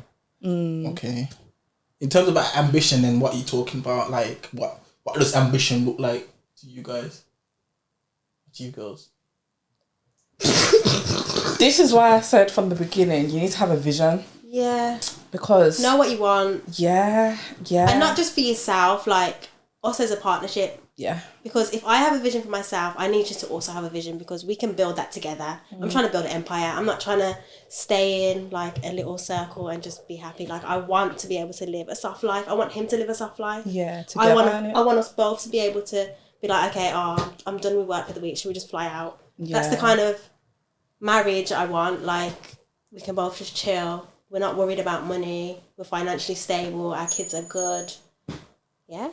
Okay. In terms of, like, ambition and what you're talking about, like, what does ambition look like to you guys? To you girls? This is why I said from the beginning, you need to have a vision. Yeah. Because... Know what you want. Yeah. And not just for yourself, like, us as a partnership. Yeah. Because if I have a vision for myself, I need you to also have a vision because we can build that together. I'm trying to build an empire. I'm not trying to stay in like a little circle and just be happy. Like I want to be able to live a soft life. I want him to live a soft life. Yeah, together. I want us both to be able to be like, okay, I'm done with work for the week. Should we just fly out? Yeah. That's the kind of marriage I want. Like we can both just chill. We're not worried about money. We're financially stable. Our kids are good. Yeah.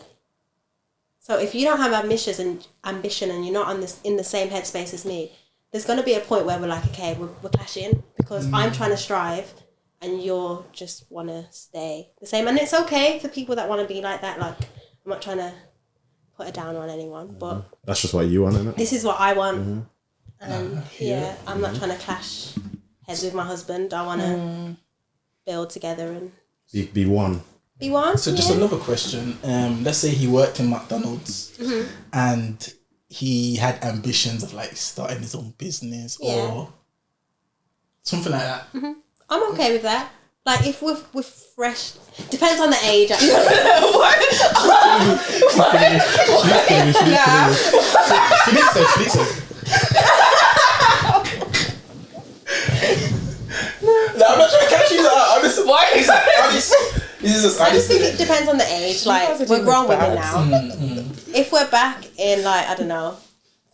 So if you don't have ambition and you're not in the same headspace as me, there's going to be a point where we're like, okay, we're clashing because I'm trying to strive and you're just want to stay the same. And it's okay for people that want to be like that. Like, I'm not trying to put it down on anyone, but... That's just what you want, isn't it? This is what I want. And I'm not trying to clash heads with my husband. I want to build together and... Be one. Be one. So just another question. Let's say he worked in McDonald's and he had ambitions of like starting his own business or something like that. I'm okay with that. Like if we're fresh, depends on the age. Actually. She didn't say. No, I'm not trying to catch you out. I just think it depends on the age. Like we're grown women now. If we're back in like I don't know,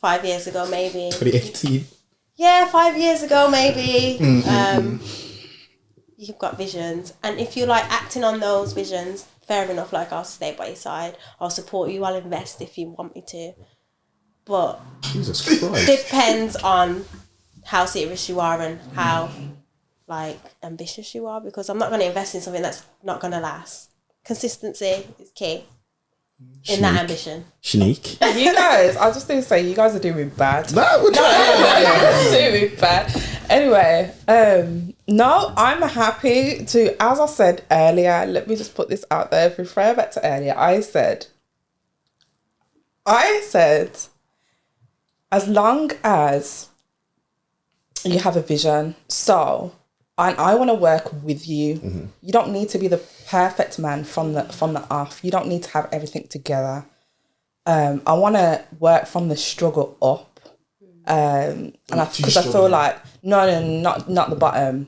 5 years ago maybe. 2018. Yeah, 5 years ago maybe. You've got visions, and if you're like acting on those visions, fair enough. Like I'll stay by your side. I'll support you. I'll invest if you want me to. But Jesus Christ. depends on how serious you are and how like ambitious you are, because I'm not going to invest in something that's not going to last. Consistency is key in that ambition. Shanique. You guys, I just need to say, you guys are doing bad. We're trying. Doing bad. Anyway, no, I'm happy to, as I said earlier, let me just put this out there, refer back to earlier, I said, as long as you have a vision, and I want to work with you. You don't need to be the perfect man from the off. You don't need to have everything together. I want to work from the struggle up, and because I feel like not the bottom,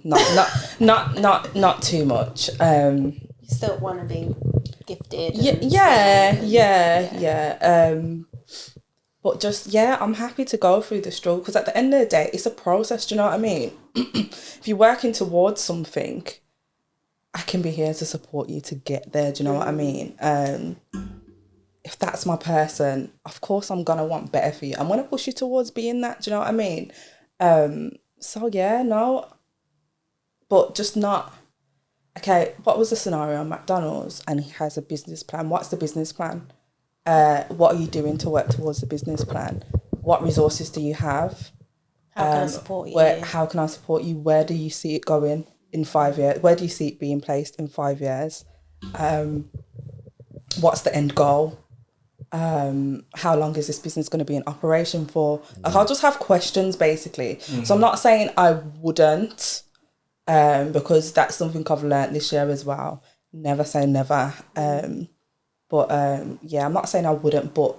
not too much. You still want to be gifted. But just, I'm happy to go through the struggle because at the end of the day, it's a process, do you know what I mean? If you're working towards something, I can be here to support you to get there, do you know what I mean? If that's my person, of course I'm going to want better for you. I'm going to push you towards being that, do you know what I mean? But just not... Okay, what was the scenario on McDonald's and he has a business plan? What's the business plan? What are you doing to work towards the business plan? What resources do you have? How can I support you? How can I support you? Where do you see it going in 5 years? Where do you see it being placed in 5 years? What's the end goal? How long is this business going to be in operation for? Like, I'll just have questions basically. So I'm not saying I wouldn't, because that's something I've learnt this year as well. Never say never. But I'm not saying I wouldn't, but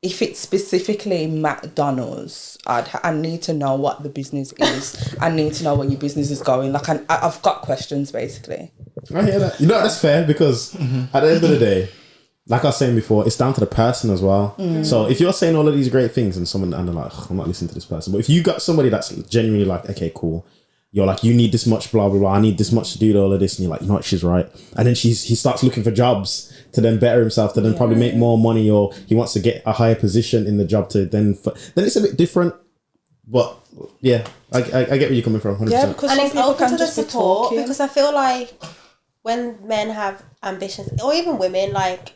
if it's specifically McDonald's, I need to know what the business is. I need to know where your business is going. Like, I've got questions, basically. I hear that. You know, that's fair because at the end of the day, like I was saying before, it's down to the person as well. So if you're saying all of these great things and someone, and they're like, I'm not listening to this person. But if you got somebody that's genuinely like, okay, cool. You're like, you need this much, blah, blah, blah. I need this much to do all of this. And you're like, you know what, she's right. And then he starts looking for jobs to then better himself, to then probably make more money, or he wants to get a higher position in the job to then it's a bit different. But yeah, I get where you're coming from. 100%. Yeah, because And some it's people open can to the just be support, talking. because I feel like when men have ambitions, or even women, like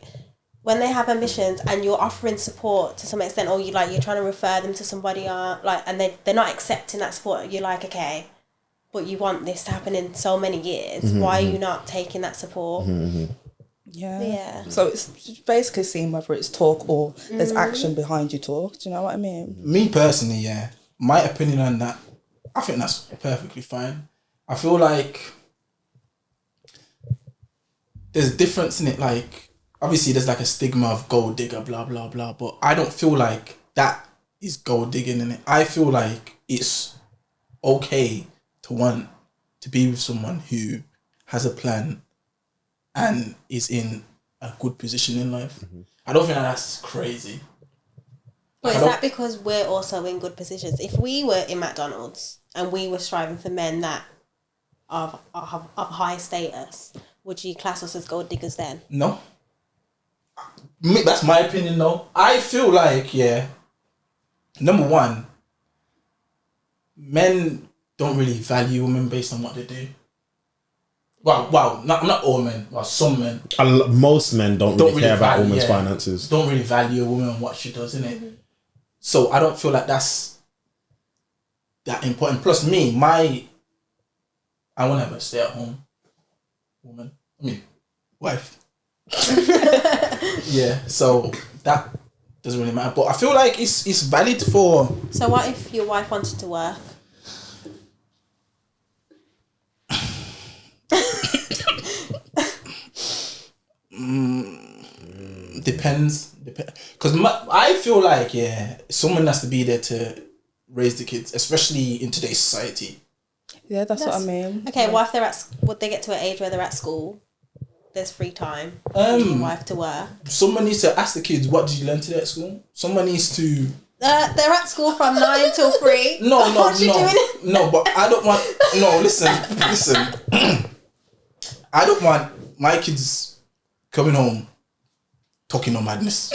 when they have ambitions and you're offering support to some extent, or you're trying to refer them to somebody, and they're not accepting that support, you're like, okay, but you want this to happen in so many years. Why are you not taking that support? Yeah. So it's basically seeing whether it's talk or there's action behind your talk. Do you know what I mean? Me personally, my opinion on that, I think that's perfectly fine. I feel like there's a difference in it. Like, obviously there's like a stigma of gold digger, blah blah blah, but I don't feel like that is gold digging in it. I feel like it's okay to want to be with someone who has a plan and is in a good position in life. I don't think that's crazy. But is that because we're also in good positions? If we were in McDonald's and we were striving for men that of high status, would you class us as gold diggers then? No. That's my opinion though. I feel like, number one, men don't really value women based on what they do. Wow, not all men. Well, some men. Most men don't really care about women's finances. Don't really value a woman and what she does, innit? So I don't feel like that's that important. Plus me, I want to have a stay-at-home woman. I mean, wife. Yeah, so that doesn't really matter. But I feel like it's valid for... So what if your wife wanted to work? Depends. Because I feel like, someone has to be there to raise the kids, especially in today's society. Yeah, that's what I mean. Okay, what if would they get to an age where they're at school? There's free time for your wife to work. Someone needs to ask the kids, what did you learn today at school? Someone needs to... they're at school from 9 till 3. No, but I don't want... No, listen. I don't want my kids coming home talking no madness.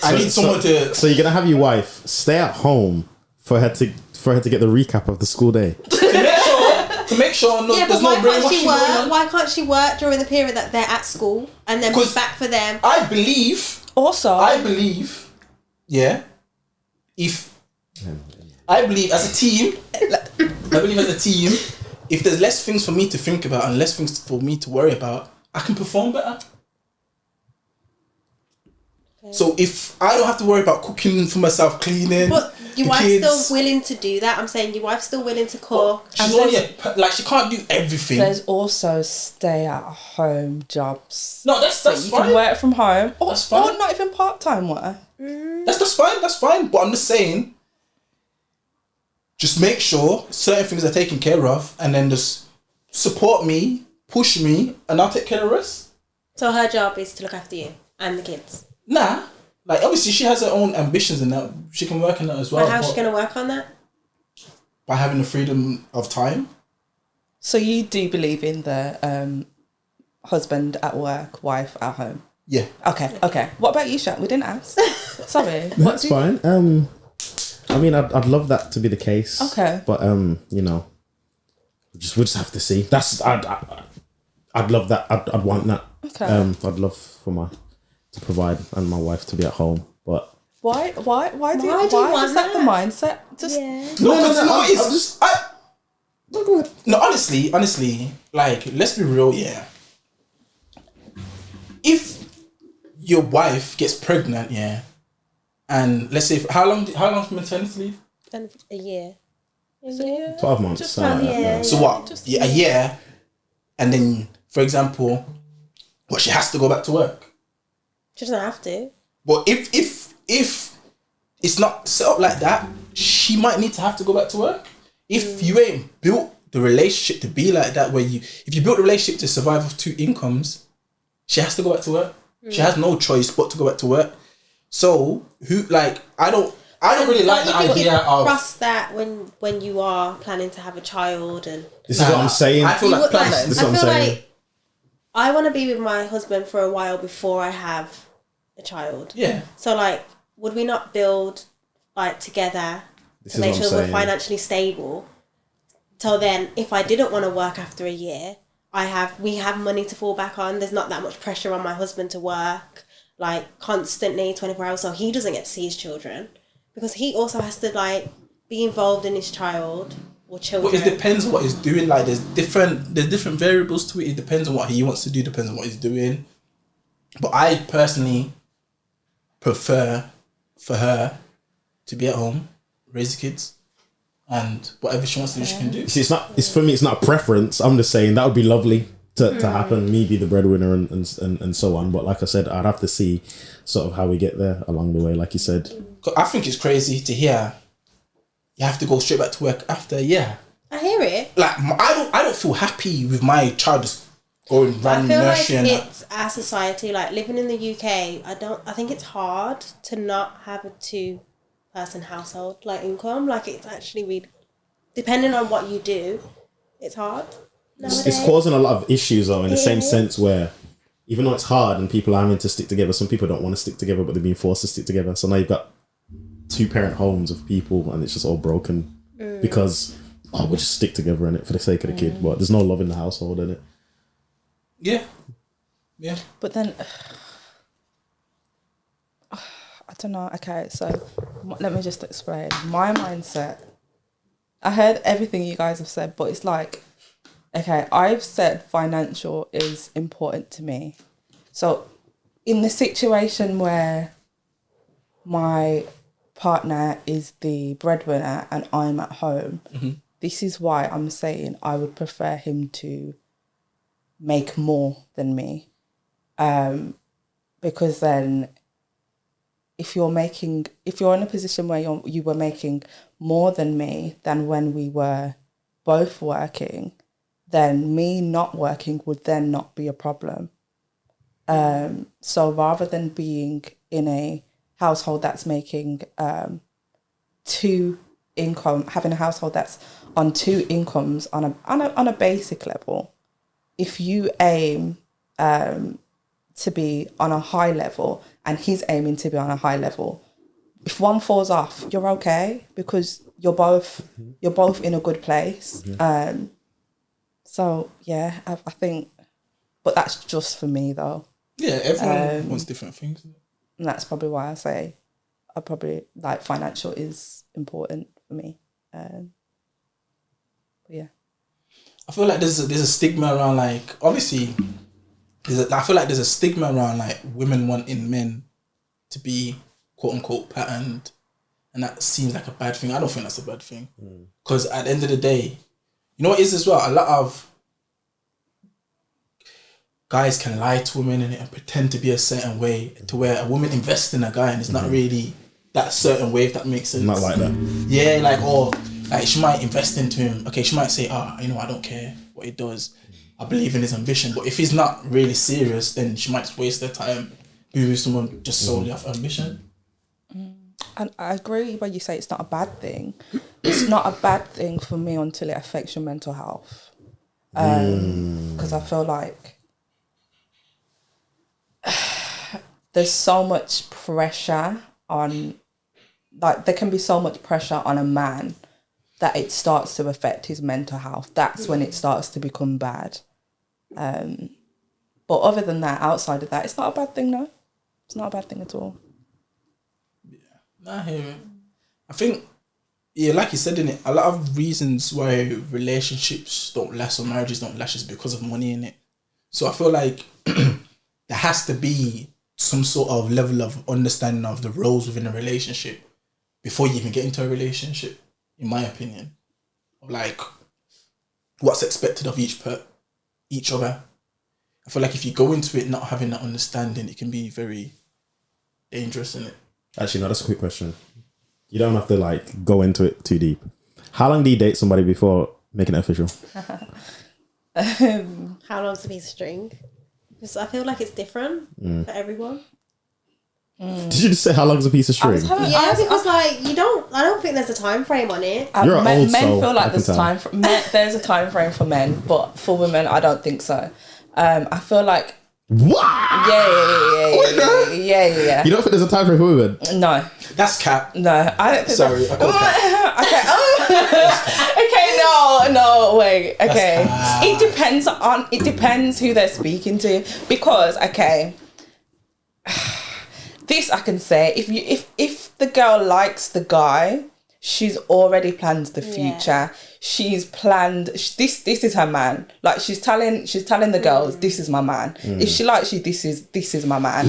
I need someone to... So you're going to have your wife stay at home for her to get the recap of the school day? To make sure there's no brainwashing going on. Why can't she work during the period that they're at school and then be back for them? I believe, as a team, if there's less things for me to think about and less things for me to worry about, I can perform better. Okay. So if I don't have to worry about cooking for myself, cleaning, but your wife's still willing to do that. I'm saying your wife's still willing to cook. She's only she can't do everything. There's also stay-at-home jobs. No, that's fine. You can work from home, or fine. not even part-time work. That's fine. But I'm just saying, just make sure certain things are taken care of, and then just support me, push me, and I'll take care of the rest. So her job is to look after you and the kids. Nah. Like, obviously, she has her own ambitions and that. She can work on that as well. But how's she going to work on that? By having the freedom of time. So you do believe in the husband at work, wife at home? Yeah. Okay. What about you, Shat? We didn't ask. Sorry. That's fine. I mean, I'd love that to be the case. Okay. But, we'll just have to see. I'd love that. I'd want that. Okay. I'd love to provide and my wife to be at home, but why is that the mindset? Honestly, like, let's be real, if your wife gets pregnant, and let's say how long's maternity leave? A year. 12 months. Just So what? A year, and then, for example, she has to go back to work. She doesn't have to. But if it's not set up like that, she might need to have to go back to work. If you ain't built the relationship to be like that, if you built the relationship to survive off 2 incomes, she has to go back to work. She has no choice but to go back to work. So I don't really like the idea of trust that when you are planning to have a child and this is what I'm saying. I feel like planning. This is what I'm saying. Like I want to be with my husband for a while before I have a child. Yeah. So would we not build together to make sure we're financially stable? So then, if I didn't want to work after a year, we have money to fall back on. There's not that much pressure on my husband to work constantly 24 hours, so he doesn't get to see his children because he also has to be involved in his child or children. Well, it depends what he's doing. There's different variables to it. It depends on what he wants to do. Depends on what he's doing. But I personally prefer for her to be at home, raise the kids, and whatever she wants to do, she can do. See, it's for me. It's not a preference. I'm just saying that would be lovely to happen. Me be the breadwinner and so on. But like I said, I'd have to see sort of how we get there along the way. Like you said, I think it's crazy to hear you have to go straight back to work after a year. I hear it. Like I don't feel happy with my child just going I random feel like nursery and that. it's our society, like living in the UK, I think it's hard to not have a 2-person household, like income. Like it's actually really, depending on what you do, it's hard nowadays. it's causing a lot of issues though, in the same sense where even though it's hard and people are having to stick together, some people don't want to stick together, but they're being forced to stick together. So now you've got 2-parent homes of people and it's just all broken because we'll just stick together in it for the sake of the kid, but there's no love in the household in it. Yeah. But then, I don't know. Okay, so let me just explain. My mindset, I heard everything you guys have said, but it's like, okay, I've said financial is important to me. So in the situation where my partner is the breadwinner and I'm at home, this is why I'm saying I would prefer him to make more than me. Because then if you're in a position where you were making more than me than when we were both working, then me not working would then not be a problem. So rather than being in a household that's making having a household that's on 2 incomes on a basic level, if you aim to be on a high level and he's aiming to be on a high level, if one falls off, you're okay because you're both in a good place. So yeah, I think, but that's just for me though. Yeah, everyone wants different things. And that's probably why I say I probably like financial is important for me. But yeah. I feel like there's a stigma around, like, obviously, I feel like there's a stigma around like women wanting men to be quote unquote patterned, and that seems like a bad thing. I don't think that's a bad thing, because at the end of the day, you know what it is as well. A lot of guys can lie to women and pretend to be a certain way to where a woman invests in a guy and it's not really that certain way, if that makes sense. Not like that. Yeah, like she might invest into him. Okay, she might say, I don't care what he does. I believe in his ambition. But if he's not really serious, then she might waste her time being with someone just solely off ambition. And I agree when you say it's not a bad thing. It's not a bad thing for me until it affects your mental health. Because I feel like there's so much pressure on, like there can be so much pressure on a man that it starts to affect his mental health. That's when it starts to become bad. But other than that, outside of that, it's not a bad thing, no. It's not a bad thing at all. I hear it. I think, yeah, like you said, in it, a lot of reasons why relationships don't last or marriages don't last is because of money in it. So I feel like there has to be some sort of level of understanding of the roles within a relationship before you even get into a relationship, in my opinion. Like, what's expected of each other. I feel like if you go into it not having that understanding, it can be very dangerous, innit? Actually, no, that's a quick question. You don't have to like go into it too deep. How long do you date somebody before making it official? How long's a piece of string? Because I feel like it's different for everyone. Did you just say how long is a piece of string? Yeah, because like I don't think there's a time frame on it. You're an old men soul, feel like I can there's a time frame for men, but for women, I don't think so. I feel like What? Yeah. You don't think there's a time frame for women? No, That's cap. no, I don't think. Sorry, I called cap. Okay, no, wait. Okay, it depends who they're speaking to, because this I can say, if the girl likes the guy, she's already planned the future. She's planned this is her man. Like she's telling the girls, this is my man. If she likes you, this is my man.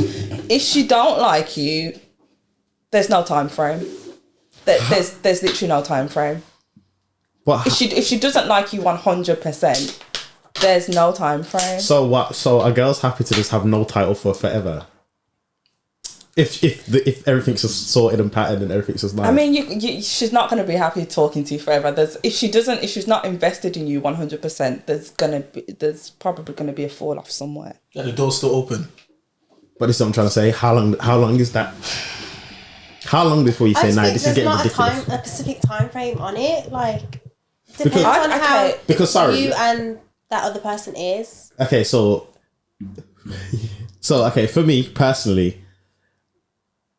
If she don't like you, there's no time frame. There's literally no time frame. What? If she doesn't like you 100%, there's no time frame. So what? So a girl's happy to just have no title for forever. If everything's just sorted and patterned and everything's just nice. I mean, she's not going to be happy talking to you forever. If she's not invested in you 100%, there's probably going to be a fall off somewhere. Yeah, the door's still open. But this is what I'm trying to say. How long is that? How long before you say, "Nah, this is getting ridiculous"? There's not a specific time frame on it. Like, depends on how you and that other person is. Okay, so okay, for me personally,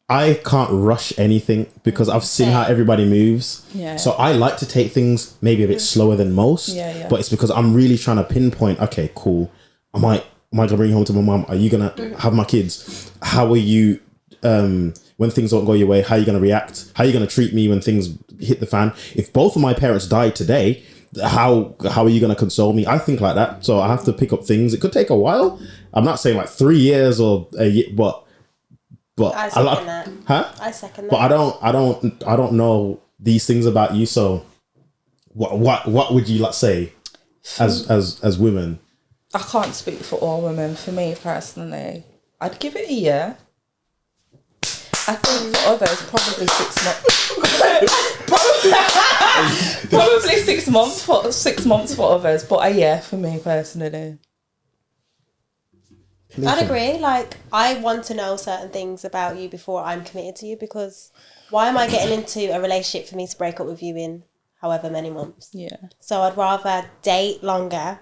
I can't rush anything because I've seen how everybody moves. Yeah. So I like to take things maybe a bit slower than most. Yeah. But it's because I'm really trying to pinpoint, okay, cool. Am I gonna bring you home to my mum? Are you gonna have my kids? How are you when things don't go your way? How are you gonna react? How are you gonna treat me when things hit the fan? If both of my parents died today, how are you gonna console me? I think like that. So I have to pick up things. It could take a while. I'm not saying like 3 years or a year, but I second that. Huh? I second that. But I don't know these things about you. So what would you like say as women? I can't speak for all women. For me personally, I'd give it a year. I think for others, probably 6 months. Probably 6 months for 6 months for others, but a year for me personally. I'd agree. Like, I want to know certain things about you before I'm committed to you, because why am I getting into a relationship for me to break up with you in however many months? Yeah. So I'd rather date longer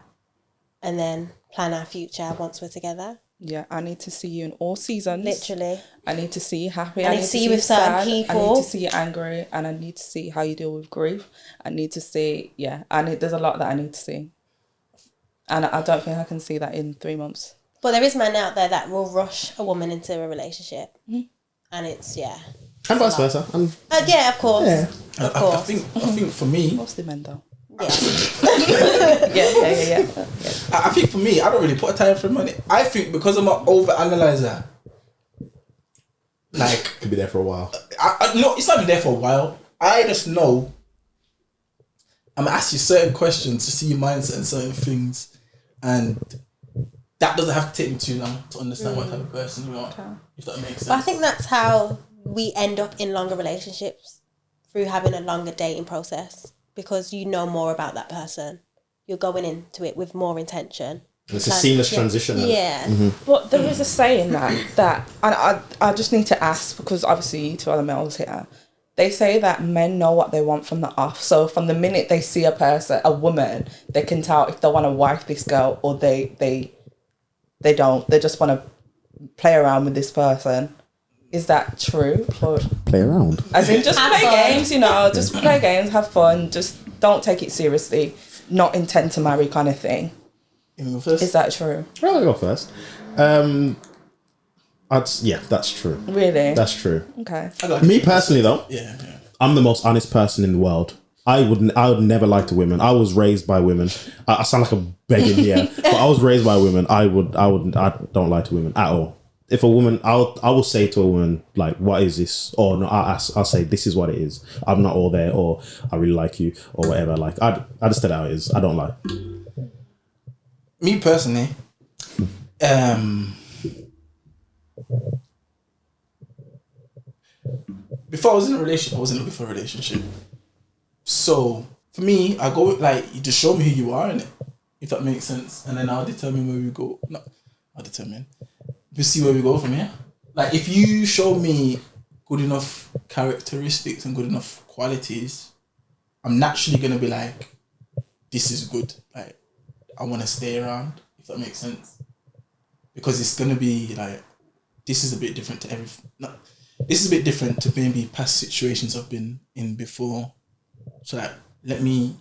and then plan our future once we're together. Yeah, I need to see you in all seasons. Literally. I need to see you happy. I need to see you with certain people. I need to see you angry, and I need to see how you deal with grief. I need to see, there's a lot that I need to see. And I don't think I can see that in 3 months. But there is men out there that will rush a woman into a relationship. Mm-hmm. And it's, and vice versa. Yeah, of course. Yeah. Of course. I think for me... Mostly men, though. Yeah. Yeah. I think for me, I don't really put a time frame on it. I think because I'm an over-analyzer, like... Could be there for a while. No, it's not been there for a while. I just know I'm going to ask you certain questions to see your mindset and certain things. And that doesn't have to take me too long to understand what type of person you are, if that makes sense. But I think that's how we end up in longer relationships, through having a longer dating process, because you know more about that person. You're going into it with more intention. It's a seamless transition. Yeah. Mm-hmm. But there is a saying that and I just need to ask, because obviously you two are the males here. They say that men know what they want from the off. So from the minute they see a woman, they can tell if they want to wife this girl or they don't. They just want to play around with this person. Is that true? Or, play around. as in just play games, just play games, have fun, just don't take it seriously, not intend to marry kind of thing. Is that true? Well, I'll go first. That's true. Really? That's true. Okay. Me personally, though, yeah, I'm the most honest person in the world. I would never lie to women. I was raised by women. I sound like a begging here, but I was raised by women. I don't lie to women at all. If a woman, I will say to a woman, like, what is this? Or no, I'll say, this is what it is. I'm not all there, or I really like you, or whatever. Like, I just tell it how it is. I don't lie. Me personally, before I was in a relationship, I wasn't looking for a relationship. So for me, I go with, like, you just show me who you are, innit? If that makes sense. And then I'll determine where we go. No, we'll see where we go from here. Like, if you show me good enough characteristics and good enough qualities, I'm naturally going to be like, this is good. Like, I want to stay around, if that makes sense. Because it's going to be like, this is a bit different to everything. No, this is a bit different to maybe past situations I've been in before. So, like, let me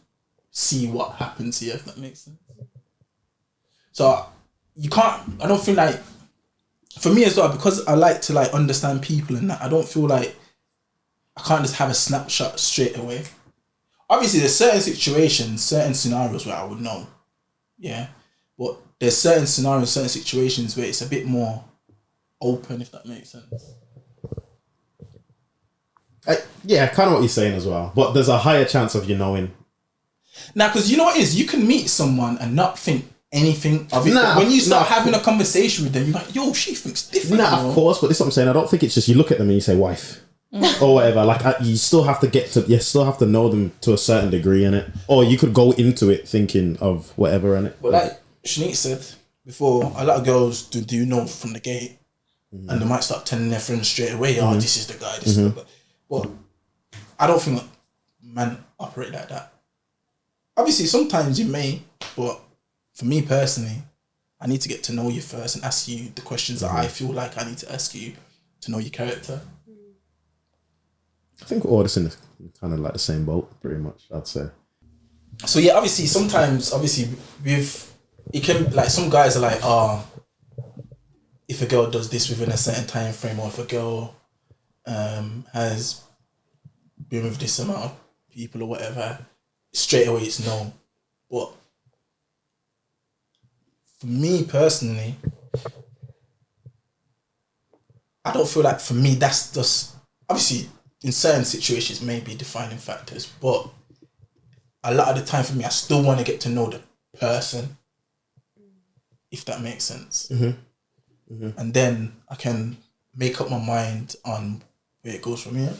see what happens here, if that makes sense. So, I don't feel like, for me as well, because I like to, like, understand people and that, I don't feel like I can't just have a snapshot straight away. Obviously, there's certain situations, certain scenarios where I would know. Yeah. But there's certain scenarios, certain situations where it's a bit more open, if that makes sense. Kind of what you're saying as well. But there's a higher chance of you knowing. Now, because you know what it is? You can meet someone and not think anything of it. Nah, when you start nah, having a conversation with them, you're like, yo, she thinks different. Nah, of course, but this is what I'm saying. I don't think it's just you look at them and you say wife or whatever. Like you still have to know them to a certain degree in it, or you could go into it thinking of whatever in it. But like Shanique said before, a lot of girls do know from the gate, and they might start telling their friends straight away, "Oh, this is the guy, this is the guy." But I don't think men operate like that. Obviously, sometimes you may, but for me personally, I need to get to know you first and ask you the questions that I feel like I need to ask you to know your character. I think we're all just in kind of like the same boat, pretty much, I'd say. So yeah, obviously, sometimes, it can, like, some guys are like, oh, if a girl does this within a certain time frame, or if a girl has been with this amount of people or whatever, straight away it's no. But for me personally, I don't feel like, for me, that's just, obviously in certain situations may be defining factors, but a lot of the time for me, I still want to get to know the person, if that makes sense. And then I can make up my mind on where it goes from here.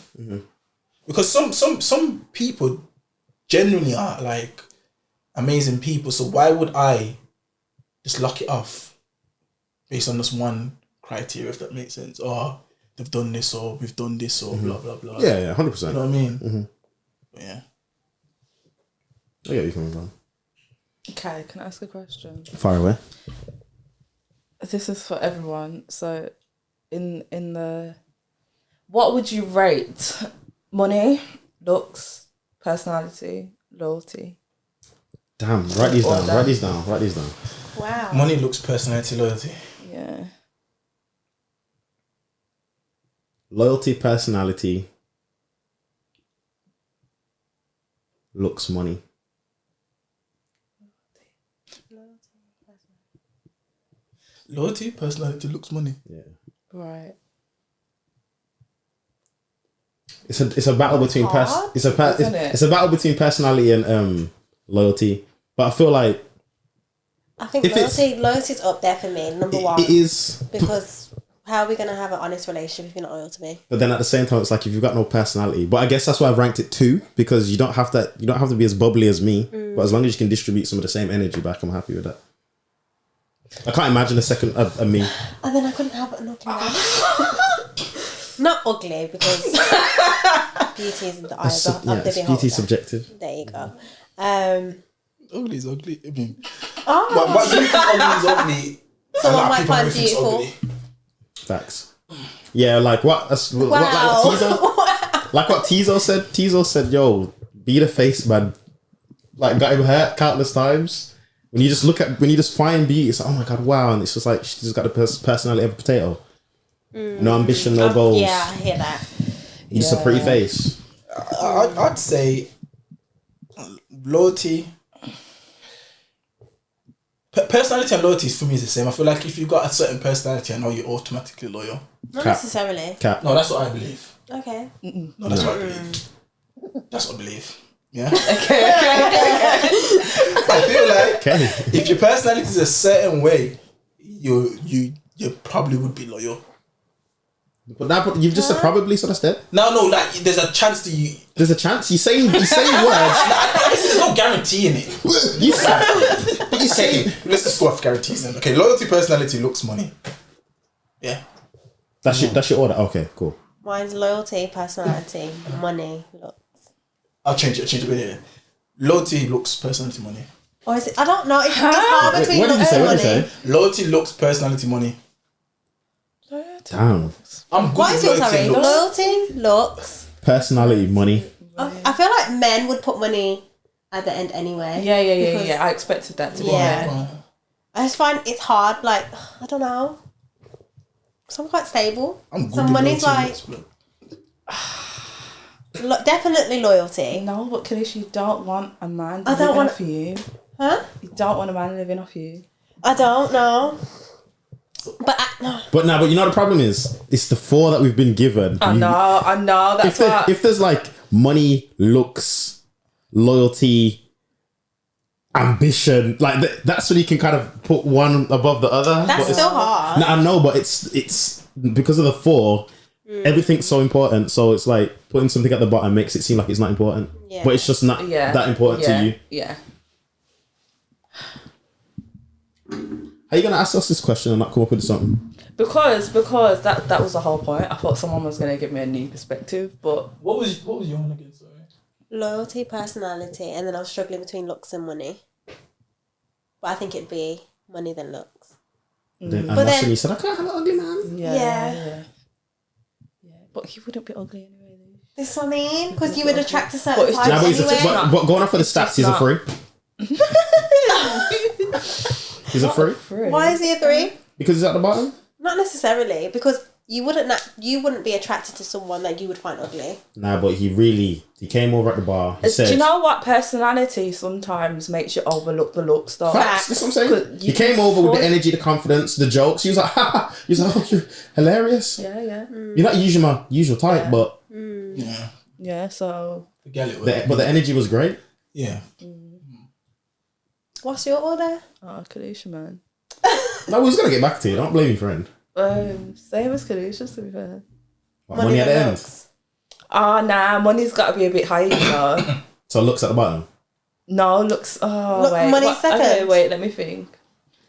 Because some people genuinely are like amazing people, so why would I just lock it off based on this one criteria, if that makes sense? Or they've done this, or we've done this, or blah blah blah. Yeah, 100%. You know what I mean? But yeah. I get where you're coming from. Okay, can I ask a question? Far away. This is for everyone. So, in the, what would you rate money, looks, personality, loyalty? Damn, write these down. Wow. Money, looks, personality, loyalty. Yeah. Loyalty, personality, looks, money. Loyalty, personality, looks, money. Yeah. Right. It's a battle between it's a battle between personality and loyalty. But I feel like I think loyalty's up there for me, number one. It is, because how are we gonna have an honest relationship if you're not loyal to me? but then at the same time, it's like if you've got no personality. But I guess that's why I've ranked it 2, because you don't have to be as bubbly as me. But as long as you can distribute some of the same energy back, I'm happy with that. I can't imagine a second a me. And then I couldn't have an ugly man. Not ugly, because beauty is in the eyes of the beholder. Beauty's subjective. There you go. Ugly is ugly. I mean, Oh, but you think ugly is ugly. someone might find beautiful. Facts. Yeah, like what? Like what Tizo said. Tizo said, "Yo, be the face, man." Like got him hurt countless times. When you just find beauty, it's like, oh my god, wow, and it's just like she's just got the personality of a potato. No ambition, no goals. Yeah, I hear that. Just a pretty face. I'd say loyalty. Personality and loyalty for me is the same. I feel like if you've got a certain personality, I know you're automatically loyal. Not Cap. necessarily. Cap. No, that's what I believe. Okay. No, that's what I believe. That's what I believe. Yeah. Okay. I feel like Okay. if your personality is a certain way, you probably would be loyal. But you've just said probably, so that's dead. No, like there's a chance to you. There's a chance. You're saying words. There's no guarantee in it. You said. But you say. Okay, let's just go off guarantees then. Okay, loyalty, personality, looks, money. Yeah. That's your order. Okay, cool. Mine's loyalty, personality, money, looks. I'll change it. Yeah. Loyalty, looks, personality, money. Or is it? I don't know. It's hard between What did you looks say? and What did you money. say? Loyalty, looks, personality, money. Damn. I'm good What with is yours, loyalty sorry? and looks. Loyalty, looks. Personality, money. I feel like men would put money at the end anyway. Yeah. I expected that to be Yeah. I just find it's hard. Like, I don't know. So I'm quite stable. I'm good Some with money's loyalty and like looks, bro. definitely loyalty. No, but Kalish, you don't want a man I don't living want- off you. Huh? You don't want a man living off you. I don't know. But no. But you know what the problem is? It's the 4 that we've been given. I know. That's why. If there's like money, looks, loyalty, ambition. Like that's when you can kind of put one above the other. That's so hard. No, I know, but it's because of the 4. Everything's so important. So it's like putting something at the bottom makes it seem like it's not important. Yeah. But it's just not that important to you. Yeah. How you gonna ask us this question and not come up with something? Because that was the whole point. I thought someone was gonna give me a new perspective, but What was your one again? Sorry. Loyalty, personality, and then I was struggling between looks and money. But I think it'd be money than looks. And But that's then- when you said, I can't have an ugly man. yeah. But he wouldn't be ugly anyway. This what I mean? Because you would attract a certain But it's type Nah, but, he's anyway. but going off of the stats, he's a not. 3. He's a 3 Why is he a 3? because he's at the bottom. Not necessarily, because you wouldn't be attracted to someone that you would find ugly. Nah, but he came over at the bar. He Do said, you know what? Personality sometimes makes you overlook the looks, though. facts. That's what I'm saying. Because He came over with the energy, the confidence, the jokes. He was like, ha. He was like, oh, you're hilarious. Yeah. You're not usually my usual type, but Yeah, so... Forget it. but the energy was great. Yeah. What's your order? Oh, Kadisha, man. No, we was gonna get back to you. Don't blame me, friend. Same as Kadisha, to be fair. What, money at the than end. looks. Oh, nah, money's got to be a bit higher, you know. So looks at the bottom. No, looks... Oh, Look, wait. money's Okay, second. wait, let me think.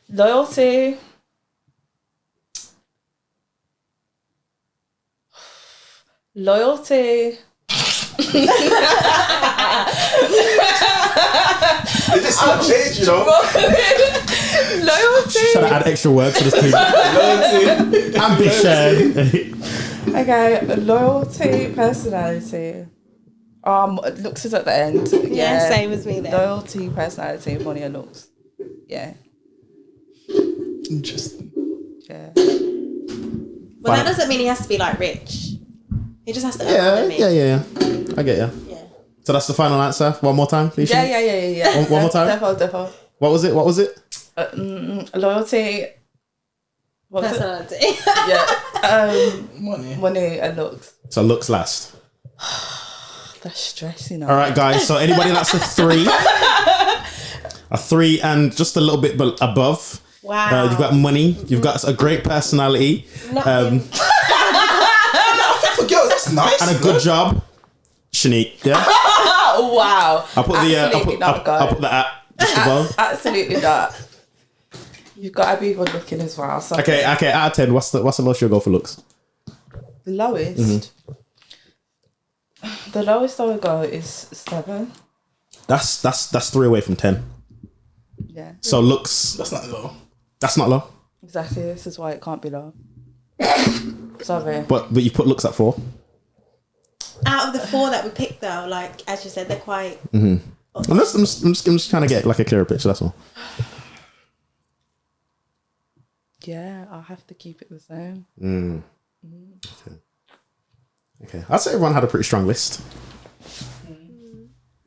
Loyalty. Loyalty. It just not change, you know. Loyalty. Trying to add extra words to this thing. Loyalty. Ambition. Okay, loyalty, personality. Looks is at the end. Yeah, same as me then. Loyalty, personality, money and looks. Yeah, Interesting. yeah. But that doesn't mean he has to be like rich. He just has to earn more than me. Yeah. I get you. Yeah. So that's the final answer. One more time, please. Yeah. One more time. Defo. What was it? Loyalty. What was it? Personality. Yeah. Money. And looks. So looks last. That's stress, you know. All right, guys. So anybody that's a 3, a 3 and just a little bit above. Wow. You've got money. You've got a great personality. Nothing. For girls, that's nice. And a good job. Shanique, yeah. Oh wow. I'll put Absolutely not, I'll put the app just above. Absolutely not. You've got to be good looking as well. So Okay. Out of 10, what's the lowest you'll go for looks? the lowest. The lowest I would go is 7. That's 3 away from 10. Yeah. So looks, That's not low. that's not low. Exactly. This is why it can't be low. Sorry. But you put looks at 4. Out of the 4 that we picked though, like as you said, they're quite I'm just trying to get like a clearer picture. That's all. Yeah, I'll have to keep it the same. Okay. I'd say everyone had a pretty strong list.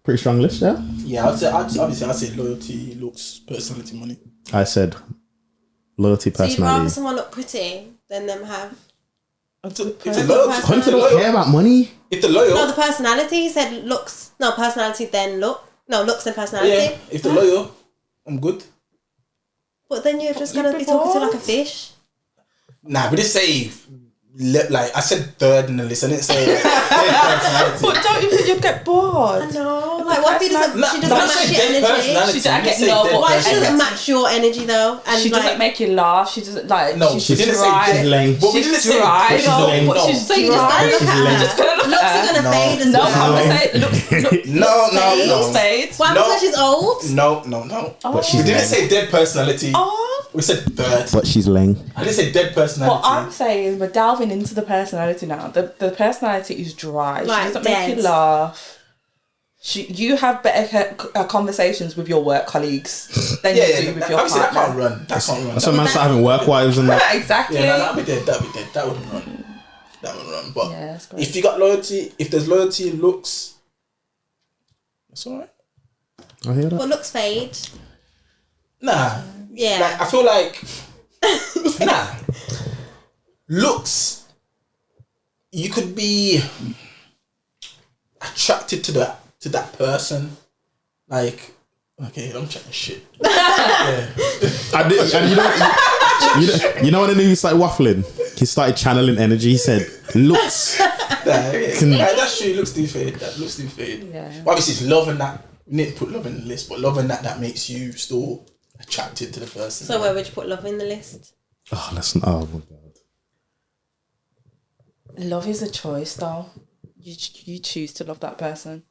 Pretty strong list, yeah. Yeah, I'd say loyalty, looks, personality, money. I said loyalty, So you'd rather personality. someone look pretty than them have. If the loyalty, Hunter don't care about money. if the loyal, No, the personality said looks. No, personality then look. No, looks and personality. yeah. If the loyal, I'm good. But then you're just gonna be talking to like a fish. Nah, but just say like I said third in the list. I didn't say like, personality. But don't you think you'd get bored? I know. Like what if he doesn't? She doesn't Nah, match say your dead energy. personality. She said, I You get say no, dead but Why she doesn't personality. match your energy though? And She like, doesn't make you laugh. She doesn't like. No, she's she didn't say dry. She's lame. But we didn't She's say dry. She's lame. No, but No. she's so you just dry. gotta look She's at lame. her. Just gonna look Looks at are her. gonna fade as No, well. I'm gonna say look. No. Spades. Why? No. Because she's old. No. But We she's didn't lame. say dead personality. Oh. We said third. But she's lame. I didn't say dead personality. What I'm saying, we're delving into the personality now. The personality is dry. Like She doesn't dead. make you laugh. You have better conversations with your work colleagues than you do with your obviously that partner. can't run. That can't run. That's when man start having work wives and that. Exactly. Yeah, that'd be dead. That wouldn't run. That wouldn't run. But Yeah, that's great. if you got loyalty, if there's loyalty in looks, that's alright. I hear that. But looks fade. Nah. Yeah. Like I feel like nah. Looks, you could be attracted to that person. Like Okay, I'm chatting shit. And you know when I knew he started waffling? He started channeling energy. He said, looks. That's true. It looks too fade. That looks too fade. Yeah. Well, obviously, it's love and that. We need to put love in the list, but love and that makes you still attracted to the person. So where would you put love in the list? Oh, listen. Oh, my God. Love is a choice, though. You choose to love that person.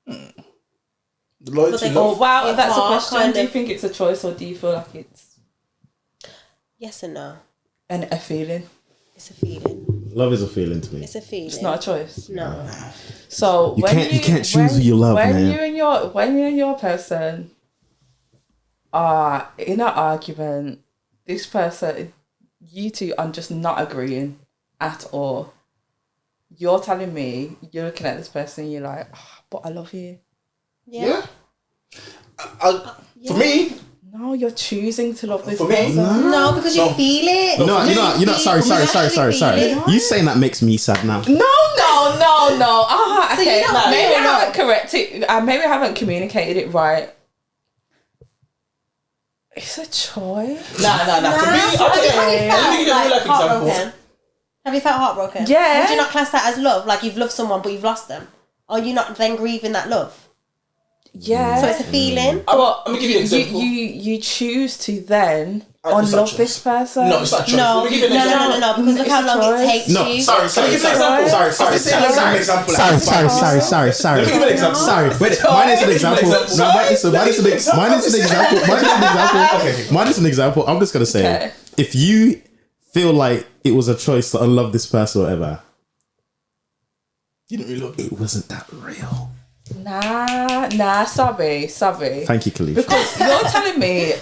The loyalty, But Oh, wow, Your that's a heart question. kind Do you of- think it's a choice or do you feel like it's Yes and no. a feeling? It's a feeling. Love is a feeling to me. It's a feeling. It's not a choice. No. So You when can't choose who you love, when man. when you and your person are in an argument, this person, you two are just not agreeing at all. You're telling me you're looking at this person and you're like, but I love you. Yeah. For me, No, you're choosing to love this For me, person. No, because you feel it. No, you know. Sorry. You actually feel it. You saying that makes me sad now. No. So Okay, you don't maybe I feel haven't love. corrected. Maybe I haven't communicated it right. It's a choice. nah. For me, I'll tell you. Let me give you a real life example. Heartbroken? Have you felt heartbroken? Yeah. Would you not class that as love? Like you've loved someone but you've lost them? Are you not then grieving that love? Yeah. So it's a feeling. I'm gonna give you an example. You choose to then It's not a unlove choice. this person. No, it's not a choice. No, Let me give you an no, example. no, because look It's how a long it choice. takes No, you. sorry. Let me give you an example. Let me give you an example. Sorry. Let me give you an example. Sorry. Wait, mine is an example. No, mine is an example. I'm just gonna say, Okay. if you feel like it was a choice to unlove this person or whatever, You didn't really love it. it wasn't that real. Nah, sorry. Thank you, Khalif. Because you're telling me,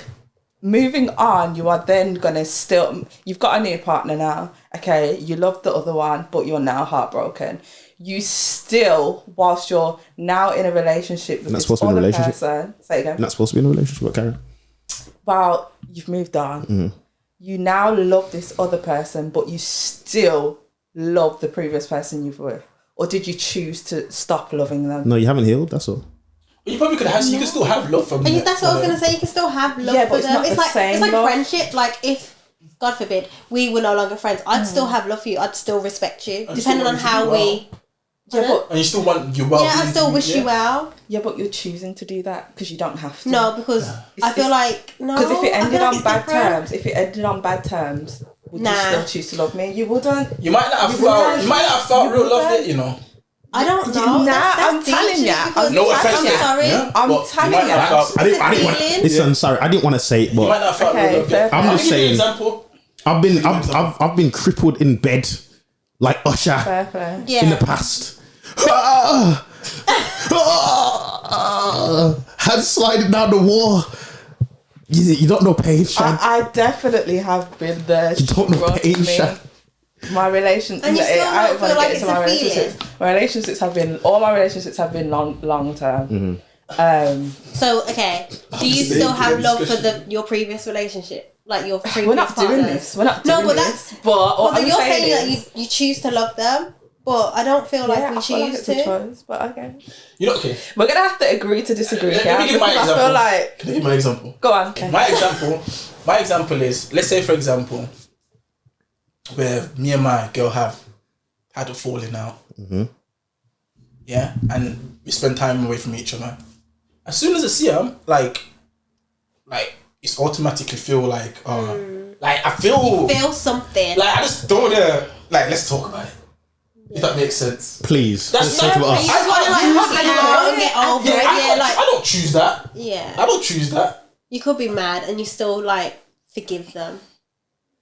moving on, you are then gonna you've got a new partner now. Okay, you love the other one, but you're now heartbroken. You still, whilst you're now in a relationship with Not this supposed to be in a other relationship? person, say again. You're not supposed to be in a relationship with Karen. Well, you've moved on. You now love this other person, but you still love the previous person you've with. Or did you choose to stop loving them? No, you haven't healed. That's all. You probably could have. You can still have love from. That's what I was gonna say. You can still have love Yeah, for but it's them. not the It's same like love. friendship. Like if, God forbid, we were no longer friends, I'd still have love for you. I'd still respect you, And depending still on want you to how do we. Yeah, but And you still want your well. Yeah, I still wish you well. yeah, but you're choosing to do that because you don't have to. No, because I feel like no. Because if it I ended feel like on it's bad different. terms, would Nah. you still choose to love me? You wouldn't. You might not have felt. You might not have felt real love there. You know. I don't know. Nah, I'm deep telling shit ya. because- No offense. I'm there, sorry. yeah? I'm But you telling might ya. not have felt- I didn't want to. feeling. Listen, sorry, I didn't want to say it, You might but not have felt Okay, real love fair there. play. I'm I'll just give you an saying. example. I've been crippled in bed like Usher Fair play. Yeah. in the past. Hand sliding down the wall. You don't know pain, Shan. I definitely have been there. You don't know Trust pain, me. Shan. My relationship. And you still don't I don't feel wanna like get it's into my a relationships. My relationships have been all my relationships have been long term. So okay, do you still have love for your previous relationship, like your previous We're not doing partners? this. We're not No, doing but this. that's. But Well, what then I'm you're saying saying is, that you choose to love them, but I don't feel like yeah, we I feel like choose it's a to. choice. But okay, You know. Okay. we're gonna have to agree to disagree. Let Yeah, me give my because I example. feel like Can I give my example? go on. My example is, let's say for example, where me and my girl have had a falling out. Yeah, and we spend time away from each other. As soon as I see her, like it's automatically feel like, like I feel something. like I just don't wanna like let's talk about it. If that makes sense. Please, That's let's talk not- about You us. just want to like hug it out and get over it. Yeah, like I don't choose that. yeah. I don't choose that. You could be mad and you still like forgive them.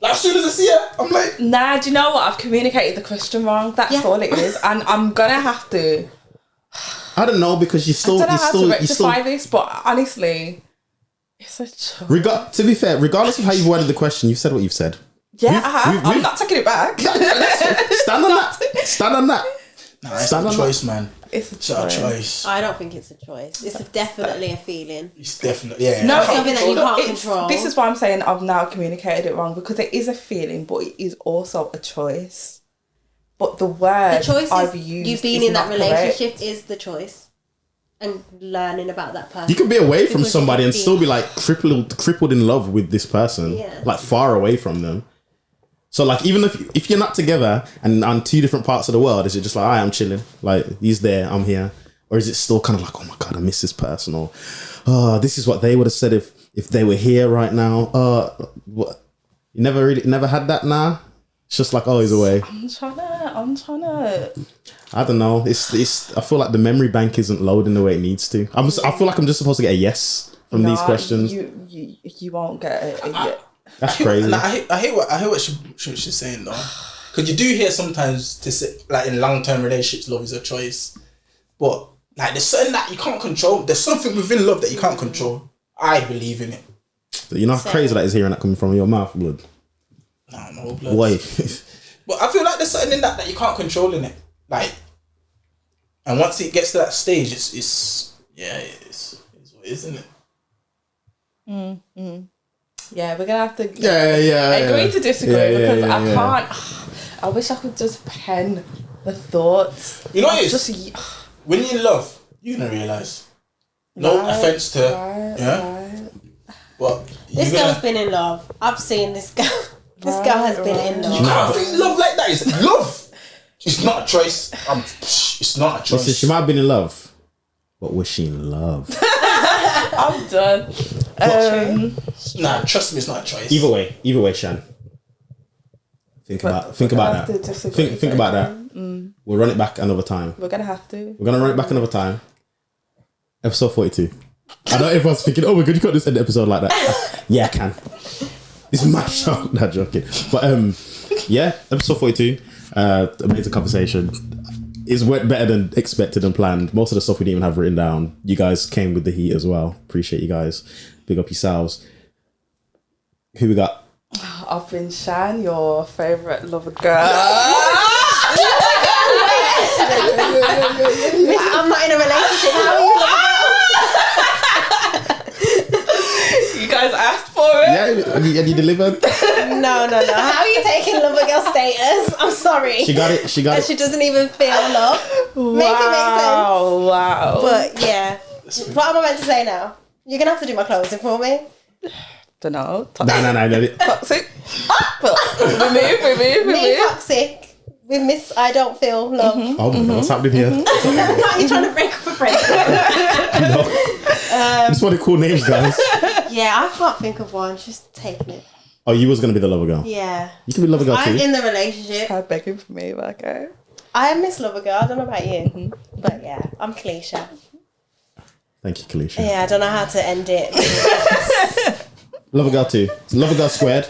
Like as soon as I see her, I'm like, Nah, do you know what? I've communicated the question wrong. That's Yeah. all it is, and I'm gonna have to. I don't know because I don't know how to you rectify still. this, but honestly, it's a choice. To be fair, regardless of how you've worded the question, you've said what you've said. Yeah, I have. I'm we've- not taking it back. Stand on that. Stand on that. nah, it's Stand not a on choice, man. It's a It's not a choice. choice. I don't think it's a choice. It's definitely a feeling. It's definitely yeah. No, I can't something that you control can't that. control. This is why I'm saying I've now communicated it wrong, because it is a feeling, but it is also a choice. But the word The choice I've is used you being is in that not correct. relationship is the choice. and learning about that person. You could be away from Because somebody you and can still be like crippled in love with this person, Yeah. like far away from them. So like even if you're not together and on two different parts of the world, is it just like I'm chilling, like he's there, I'm here, or is it still kind of like, oh my god, I miss this person, or oh, this is what they would have said if they were here right now. What? You never had that now. It's just like, oh, he's away. I'm trying to. I don't know. It's. I feel like the memory bank isn't loading the way it needs to. I feel like I'm just supposed to get a yes from these questions. You won't get it yet. That's crazy. I hear what she's saying though, because you do hear sometimes to say like in long-term relationships, love is a choice, but like there's something that you can't control. There's something within love that you can't control. I believe in it. You know how crazy that is hearing that coming from your mouth, blood. No blood. Wait. But I feel like there's something in that you can't control in it. Like, and once it gets to that stage, it's what isn't it? Yeah, we're gonna have to. Yeah. Agree to disagree because I yeah. can't. I wish I could just pen the thoughts. You know what it is? Just When you're in love, you're gonna realise. No offense to but This girl's been in love. I've seen this girl. This girl has been in love. You can't think love like that. It's love. It's not a choice. It's not a choice. Listen, she might have been in love, but was she in love? I'm done. Nah, trust me, it's not a choice. Either way, Shan. Think about that. Think about that. We'll run it back another time. We're gonna have to. We're gonna run it back another time. Episode 42. I know everyone's thinking, oh my god, you can't just end the episode like that. Yeah, I can. This is my show. Not joking. But yeah, episode 42. Amazing conversation. It's went better than expected and planned. Most of the stuff we didn't even have written down. You guys came with the heat as well. Appreciate you guys. Big up yourselves. Who we got? I've been Shan, your favourite lover girl. Miss, I'm not in a relationship. How are you? You guys asked for it. Yeah, and you delivered. No. How are you taking lover girl status? I'm sorry. She got it. And she doesn't even feel love. Make it make sense. Wow. But yeah, what am I meant to say now? You're gonna have to do my closing for me. Don't know. No. Toxic. But remove. Me toxic. With Miss I don't feel love. Oh my god, what's happening here? Are you trying to break up a friendship? No. Just want to cool names, guys. Yeah, I can't think of one. Just taking it. Oh, you was gonna be the lover girl. Yeah. You can be lover girl I'm too. in the relationship. Try begging for me, but okay. I am Miss Lover Girl. I don't know about you. But yeah, I'm Kalisha. Thank you, Kalisha. Yeah, I don't know how to end it. Lover girl too. Lover girl squared.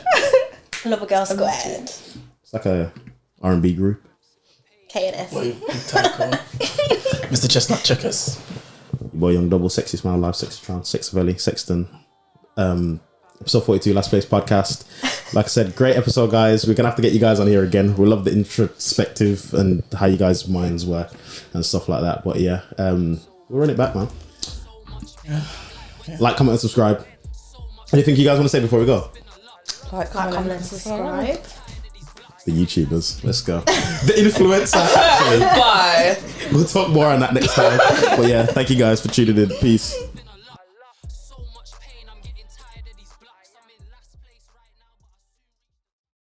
Lover Girl Squared. It's like a R&B group. KNS. Tycoon. Mr. Chestnut Checkers. Your boy Young Double, Sexy Smile, Live, Sextron, Sexavelli, Sexton. Episode 42, Last Place Podcast. Like I said, great episode, guys. We're gonna have to get you guys on here again. We love the introspective and how you guys' minds work and stuff like that. But yeah, we'll run it back, man. Yeah. Like, comment, and subscribe. Anything you guys want to say before we go? Like, Comment and subscribe. The YouTubers. Let's go. The influencer. Actually. Bye. We'll talk more on that next time. But yeah, thank you guys for tuning in. Peace.